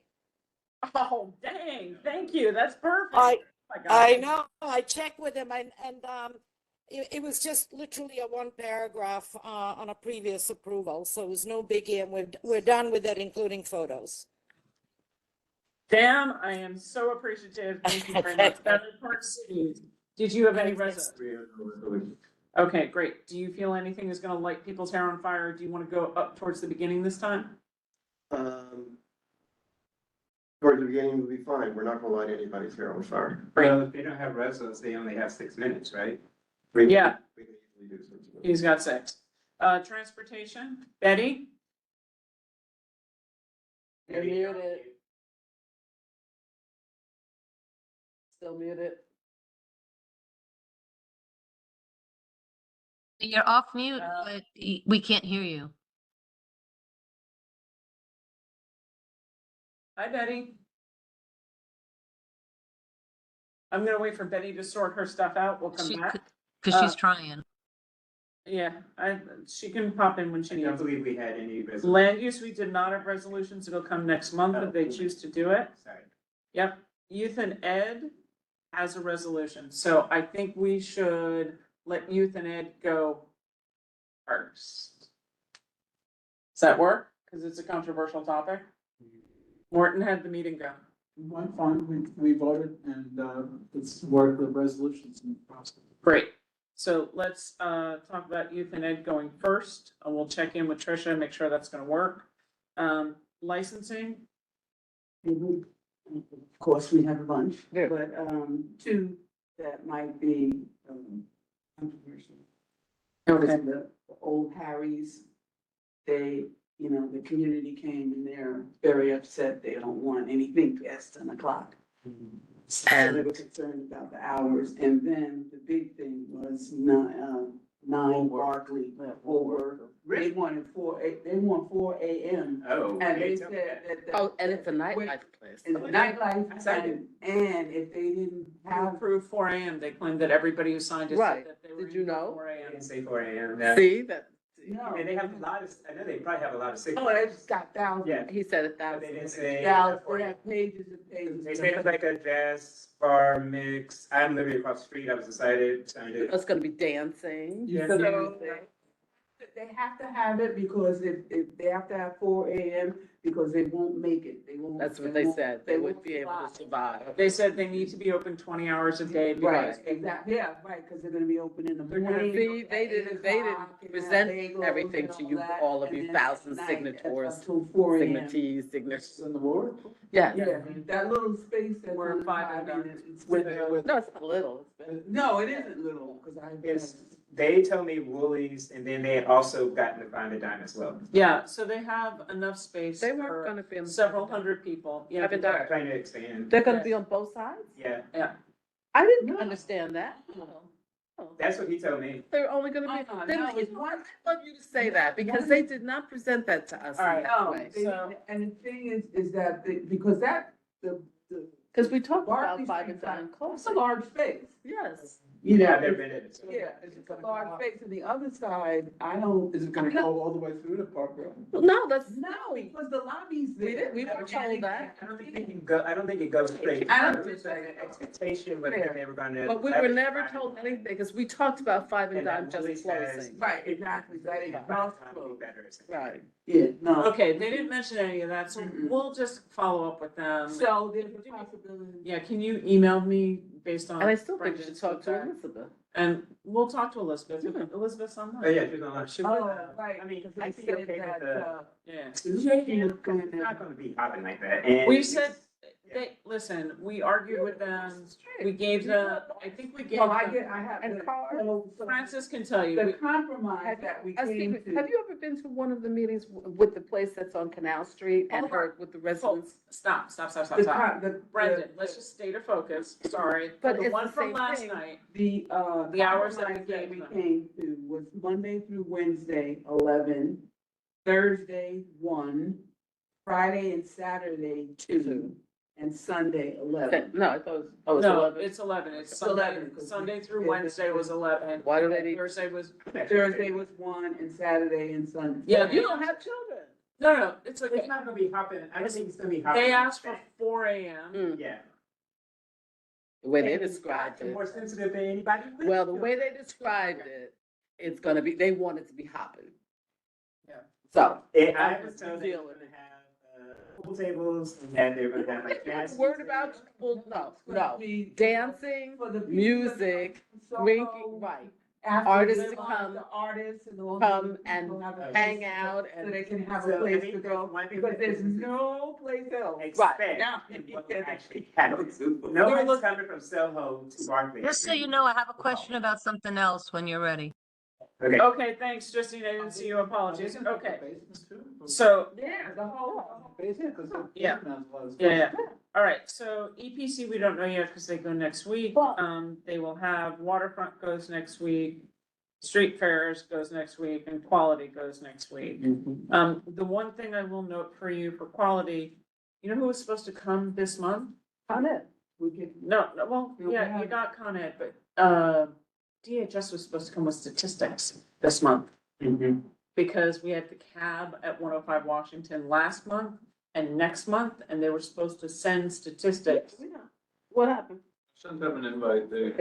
Oh, dang, thank you, that's perfect. I My God. I know, I checked with him and it was just literally a one paragraph on a previous approval, so it was no biggie and we're done with it, including photos. Dan, I am so appreciative, thank you very much. Better Park City, did you have any residents? Okay, great, do you feel anything is gonna light people's hair on fire, or do you wanna go up towards the beginning this time? Towards the beginning will be fine. We're not gonna light anybody's hair on fire. Well, if they don't have residents, they only have 6 minutes, right? Yeah. We can easily do 6 minutes. He's got 6. Transportation, Betty? You're muted. Still muted. You're off mute, but we can't hear you. Hi, Betty. I'm gonna wait for Betty to sort her stuff out, we'll come back. Because she's trying. Yeah, she can pop in when she I don't needs. believe we had any residents. Land use, we did not have resolutions, it'll come next month if they choose to do it. Sorry. Yep, youth and ed has a resolution, so I think we should let youth and ed go first. Does that work? Because it's a controversial topic. Morton had the meeting go. Went fine, we voted and it's worked, the resolutions in the process. Great. So let's, talk about youth and ed going first, and we'll check in with Tricia, make sure that's gonna work. Licensing, Of course, we have a bunch, Yeah. but, two that might be, controversial. okay, The old Harry's, they, you know, the community came and they're very upset. They don't want anything past 10 o'clock. So they were concerned about the hours. And then the big thing was nine Barkley over. They wanted they want 4 a.m. Oh. And they okay, said that. Oh, and it's a nightlife place. It's nightlife, and if they didn't have. approved 4 AM, they claimed that everybody who signed it Right. said that they were. Did you in know? 4 I AM. didn't say 4 a.m. See, that, No. And they have a lot of, I know they probably have a lot of sick. Oh, they just got thousands. Yeah. he said But they 1,000. didn't say. Thousands, they have pages and pages. They said it's like a jazz bar mix. I'm literally across the street. I was excited. Signed it. It's gonna be dancing. Yeah. So music. they have to have it because if they have to have 4 a.m. because they won't make it. They won't. That's what they won't- said. They wouldn't won't be able to survive. They said they need to be open 20 hours a day because. Right, exactly, yeah, right, because they're gonna be open in the They're gonna morning. See, they at didn't 8 o'clock, and present have bagels everything and to you, that, all of and you then 1,000 at night, signators, up till 4 a.m. Signatees, signatures. In the ward? Yes. Yeah, that little space that. We're five and done. No, it's not little. It's been- No, it isn't little, because Yes. They told me Woolies, and then they had also gotten to find a dime as well. Yeah, so they have enough space They weren't for gonna be. on- several hundred people. Yeah, Haven't I'm trying to expand. They're gonna be on both sides? Yeah, I didn't understand that. Oh. that's what he told me. They're only gonna be, then no, you it's know one- what? I love you to say that, because they did not present that to us All right. in that No, way. So- and the thing is that, because the. Because we talked about Barclays 5 and Street, 9 It's a closing. large space, Yes. you know. Yeah, I've never been in it. so. Yeah, it's a large space, and the other side, I don't. Is it gonna go all the way through the park road? No, that's, No, because the lobby's We there. did- we were told that. I don't think they can go, I don't think it goes straight. I don't It's like an expectation, but Yeah. they were gonna. but we were never told anything, because we talked about 5 and And 9 that just Woolies has- closing. Right, exactly, that is about to close. Right. Yeah, no. Okay, they didn't mention any of that, so Mm-mm. we'll just follow up with them. So there's a possibility. Yeah, can you email me based on? And I still think you should Brendan's talk to feedback? Elizabeth. And we'll talk to Elizabeth. Yeah. Elizabeth's Oh, online. yeah, she's online. She Oh, will. right. I mean, because I they think said okay with that, the- Yeah. It's not gonna be hopping like that. And We said, listen, we argued with them, we gave them, I think we gave Well, I them, get, I have. And the- cars. so Francis can tell you. The we- compromise that we came to. Have you ever been to one of the meetings with the place that's on Canal Street and heard with the residents? Stop. The Brendan, let's just stay to focus, sorry. But The it's one the from same last thing. night, The hours that we compromise gave we them. came to was Monday through Wednesday, 11, Thursday, 1, Friday and Saturday, 2, and Sunday, 11. No, I thought it was, oh, it's no, 11. it's 11, it's It's Sunday, 11, 'cause Sunday through yeah, Wednesday was 11. Why do they need? Thursday was, Thursday was 1, and Saturday and Sunday. yeah, You don't have children. no, it's It's okay. not gonna be hopping, I don't think it's gonna be hopping. They asked for 4 AM. Mm. Yeah. The way they And described I'm it. more sensitive than anybody. would. Well, the way they described it, it's gonna be, they want it to be hopping. Yeah. So. And I was told they Deal were with gonna have, pool tables, and they were gonna have like dance. Word about, well, no, The- dancing, For the people music, that- drinking, right. After Artists they to want come- the artists and all. come these and people have a hang place out So and. they can have So, a I place think to go, one thing because that there's is- no place else. Expect Yeah. what will actually happen. No one's coming from Soho to Barclays. Just so you know, I have a question about something else when you're ready. Okay. Okay, thanks, Justine, I didn't see you, apologies, okay. So, Yeah, the whole. Yeah. Yeah. All right, so EPC, we don't know yet because they go next week. They will have Waterfront goes next week, Street Fairs goes next week, and Quality goes next week. The one thing I will note for you for Quality, you know who was supposed to come this month? Con Ed. We get. No, well, No, we yeah, you haven't. got Con Ed, but, DHS was supposed to come with statistics this month. Because we had the cab at 105 Washington last month and next month, and they were supposed to send statistics. What happened? Sent them an invite, they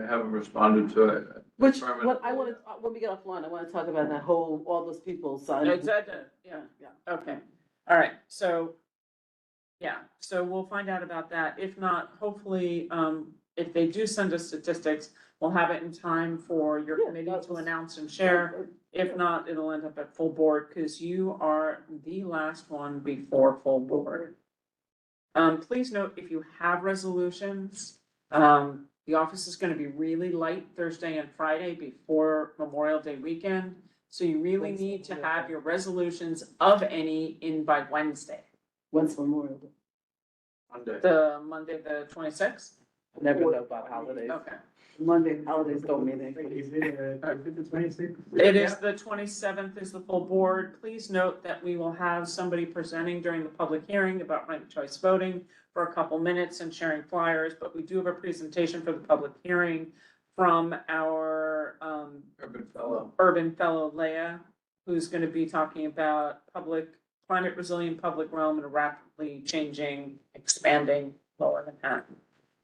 haven't responded to it. Which, what I wanna, when we get offline, I wanna talk about that whole, all those people signing. Exactly, yeah, okay, all right, so, yeah, so we'll find out about that. If not, hopefully, if they do send us statistics, we'll have it in time for your Yeah, committee that to was- announce and share. If not, it'll end up at full board, because you are the last one before full board. Please note, if you have resolutions, the office is gonna be really light Thursday and Friday before Memorial Day weekend. So you really need to have your resolutions of any in by Wednesday, When's Memorial Day? the Monday, the 26th. I never know about holidays. Okay. Monday, holidays don't mean anything. Is it the 26th? It is the 27th is the full board. Please note that we will have somebody presenting during the public hearing about ranked choice voting for a couple minutes and sharing flyers, but we do have a presentation for the public hearing from our urban fellow Leah, who's going to be talking about climate resilient public realm in a rapidly changing, expanding lower Manhattan.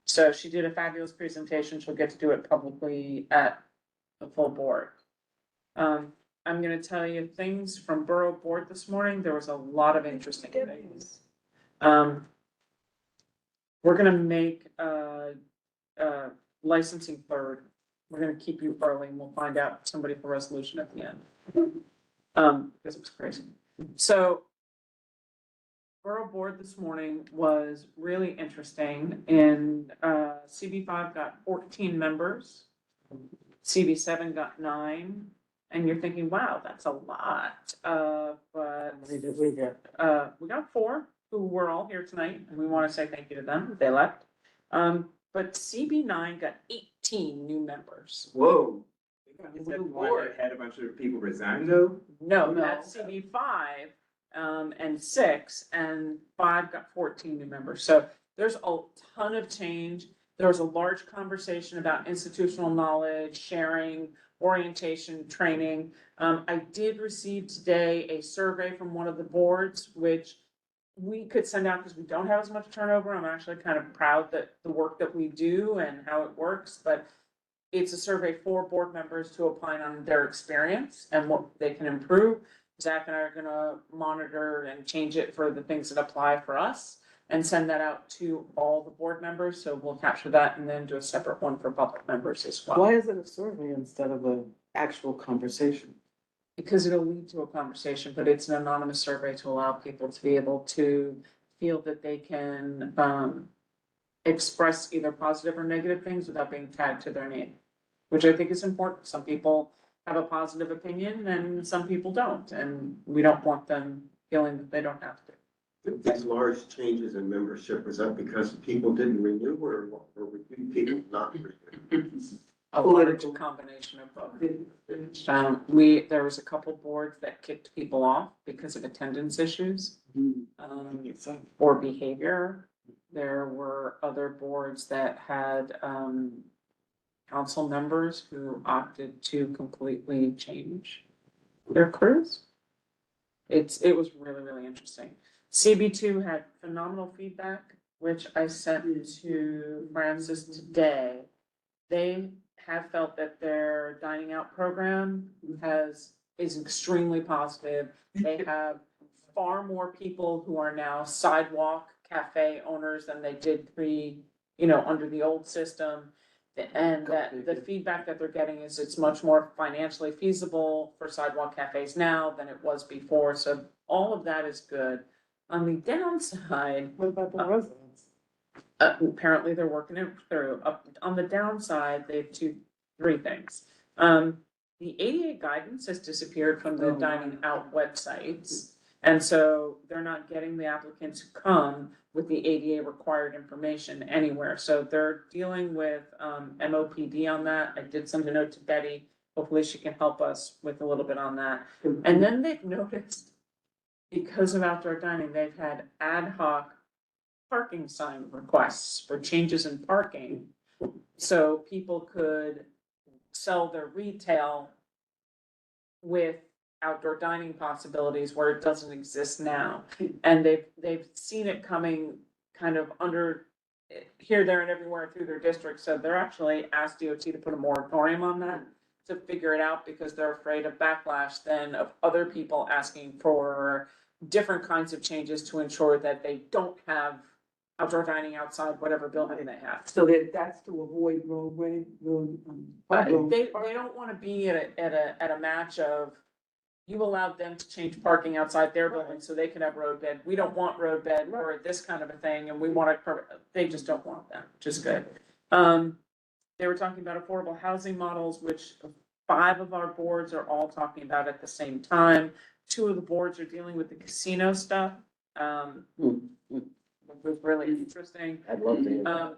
So she did a fabulous presentation. She'll get to do it publicly at the full board. I'm gonna tell you things from Borough Board this morning. There was a lot of interesting things. We're gonna make, licensing third. We're gonna keep you early and we'll find out somebody for resolution at the end. Because it was crazy. So Borough Board this morning was really interesting. In CB5 got 14 members, CB7 got 9, and you're thinking, wow, that's a lot. But we got 4 who were all here tonight, and we want to say thank you to them. They left. But CB9 got 18 new members. Whoa. Is that the one that had a bunch of people resign though? No, that's CB5. And 6, and 5 got 14 new members. So there's a ton of change. There was a large conversation about institutional knowledge, sharing, orientation, training. I did receive today a survey from one of the boards, which we could send out because we don't have as much turnover. I'm actually kind of proud that the work that we do and how it works, but it's a survey for board members to opine on their experience and what they can improve. Zach and I are gonna monitor and change it for the things that apply for us and send that out to all the board members. So we'll capture that and then do a separate one for public members as well. Why is it a survey instead of an actual conversation? Because it'll lead to a conversation, but it's an anonymous survey to allow people to be able to feel that they can express either positive or negative things without being tagged to their name, which I think is important. Some people have a positive opinion and some people don't, and we don't want them feeling that they don't have to. These large changes in membership, was that because people didn't renew or were people not renew? A large combination of both. There was a couple boards that kicked people off because of attendance issues, or behavior. There were other boards that had, council members who opted to completely change their crews. It was really, really interesting. CB2 had phenomenal feedback, which I sent to Francis today. They have felt that their dining out program is extremely positive. They have far more people who are now sidewalk cafe owners than they did under the old system. And that the feedback that they're getting is it's much more financially feasible for sidewalk cafes now than it was before. So all of that is good. On the downside, What about the residents? apparently they're working it through. On the downside, they have 3 things. The ADA guidance has disappeared from the dining out websites. And so they're not getting the applicants who come with the ADA required information anywhere. So they're dealing with MOPD on that. I did send a note to Betty. Hopefully she can help us with a little bit on that. And then they've noticed, because of outdoor dining, they've had ad hoc parking sign requests for changes in parking. So people could sell their retail with outdoor dining possibilities where it doesn't exist now. And they've seen it coming kind of under here, there, and everywhere through their district. So they're actually asked DOT to put a moratorium on that to figure it out, because they're afraid of backlash then of other people asking for different kinds of changes to ensure that they don't have outdoor dining outside whatever building they have. So that's to avoid roadway, But they don't wanna be at a match of, you allowed them to change parking outside their building so they can have roadbed. We don't want roadbed or this kind of a thing, and we want it, they just don't want that, which is good. They were talking about affordable housing models, which 5 of our boards are all talking about at the same time. 2 of the boards are dealing with the casino stuff, which was really interesting. I'd love to hear that.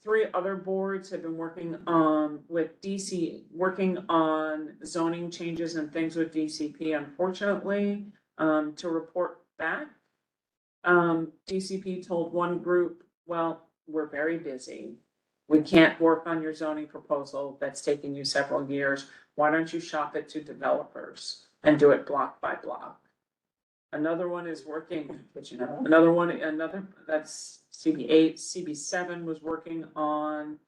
3 other boards have been working on, with DC, working on zoning changes and things with DCP, unfortunately, to report back. DCP told one group, well, we're very busy. We can't work on your zoning proposal that's taken you several years. Why don't you shop it to developers and do it block by block? Another one is working, but another, that's CB8, CB7 was working on,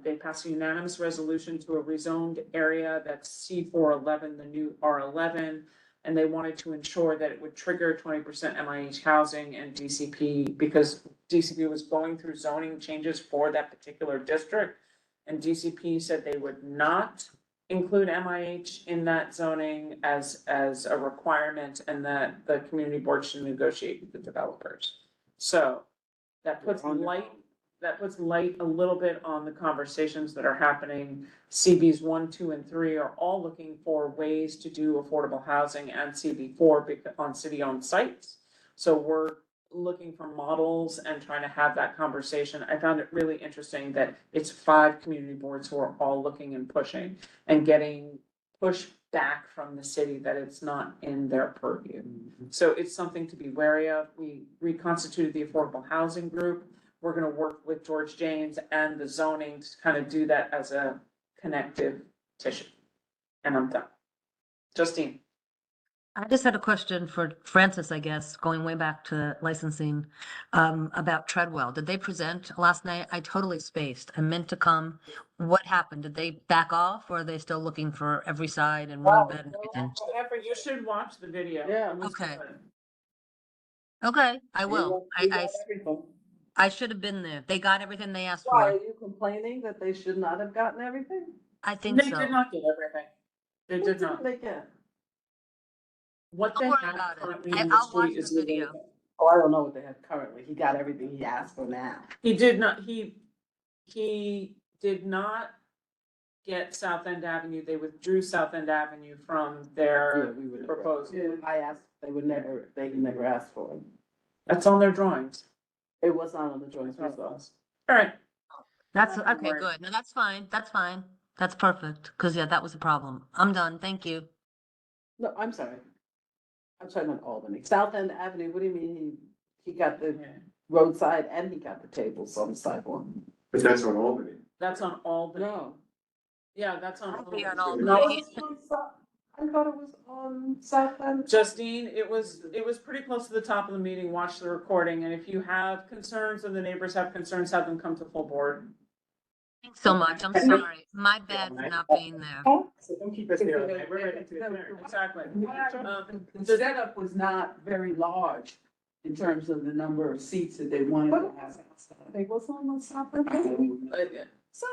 they passed a unanimous resolution to a rezoned area that's C411, the new R11. And they wanted to ensure that it would trigger 20% MIH housing and DCP, because DCP was going through zoning changes for that particular district. And DCP said they would not include MIH in that zoning as a requirement, and that the community board should negotiate with the developers. So that puts light a little bit on the conversations that are happening. CBs 1, 2, and 3 are all looking for ways to do affordable housing, and CB4 on city-owned sites. So we're looking for models and trying to have that conversation. I found it really interesting that it's 5 community boards who are all looking and pushing and getting pushback from the city that it's not in their purview. So it's something to be wary of. We reconstituted the affordable housing group. We're gonna work with George James and the zoning to kind of do that as a connective tissue. And I'm done. Justine. I just had a question for Francis, I guess, going way back to licensing, about Treadwell. Did they present last night? I totally spaced. I meant to come. What happened? Did they back off, or are they still looking for every side and road bed and everything? However, you should watch the video. Yeah. It was Okay. good. Okay, I will. We got everything. I should have been there. They got everything they asked Why, are for. you complaining that they should not have gotten everything? I think They so. did not get everything. They What did not. they get? What they Don't worry have about it. currently in the I'll watch street is the legal. video. Oh, I don't know what they have currently. He got everything he asked for now. He did not, he did not get South End Avenue. They withdrew South End Avenue from their We would. proposal. I asked, they never asked for it. That's on their drawings. It was not on the joint That's what it results. was. All right. That's, Don't okay, worry. good. No, that's fine. That's fine. That's perfect. Cause yeah, that was a problem. I'm done. Thank you. No, I'm sorry. I'm talking about Albany. South End Avenue, what do you mean he got the Yeah. roadside and he got the tables on the sidewalk? But that's on Albany. That's on Albany. No. Yeah, that's on. I'll be on Albany. Albany. I thought it was on South End. Justine, it was pretty close to the top of the meeting. Watch the recording, and if you have concerns and the neighbors have concerns, have them come to full board. Thanks so much. I'm sorry. My bad for not being there. So don't keep us there, okay? We're ready to adjourn. Exactly. The setup was not very large in terms of the number of seats that they wanted to have. They was on South End. So,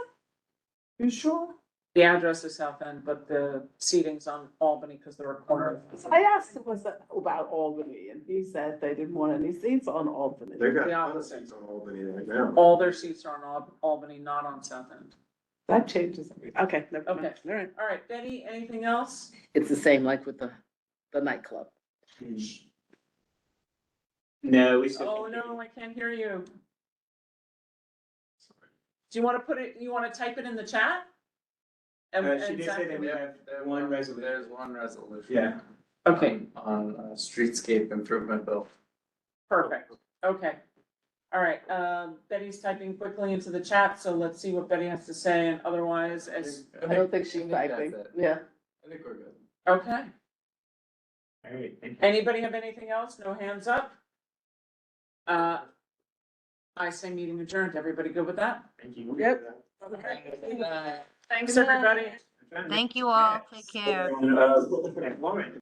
you sure? The address is South End, but the seating's on Albany because they're a corner. I asked him about Albany and he said they didn't want any seats on Albany. They've got The a ton of opposite. seats on Albany right now. All their seats are on Albany, not on South End. That changes everything. Okay, never mind. Okay. All right. All right, Betty, anything else? It's the same like with the nightclub. No, we still. Oh, no, I can't hear you. Do you want to type it in the chat? And- She and did Zach say that can- we have one resolution. There's one resolution. Yeah. Okay, On streetscape improvement bill. perfect. Okay. All right, Betty's typing quickly into the chat, so let's see what Betty has to say, and otherwise, I don't think she's typing. Yeah. I think we're good. okay. All right, thank you. Anybody have anything else? No hands up? I say meeting adjourned. Everybody good with that? Thank you. Yep. Thanks, everybody. Thank you all. Take care. Lauren.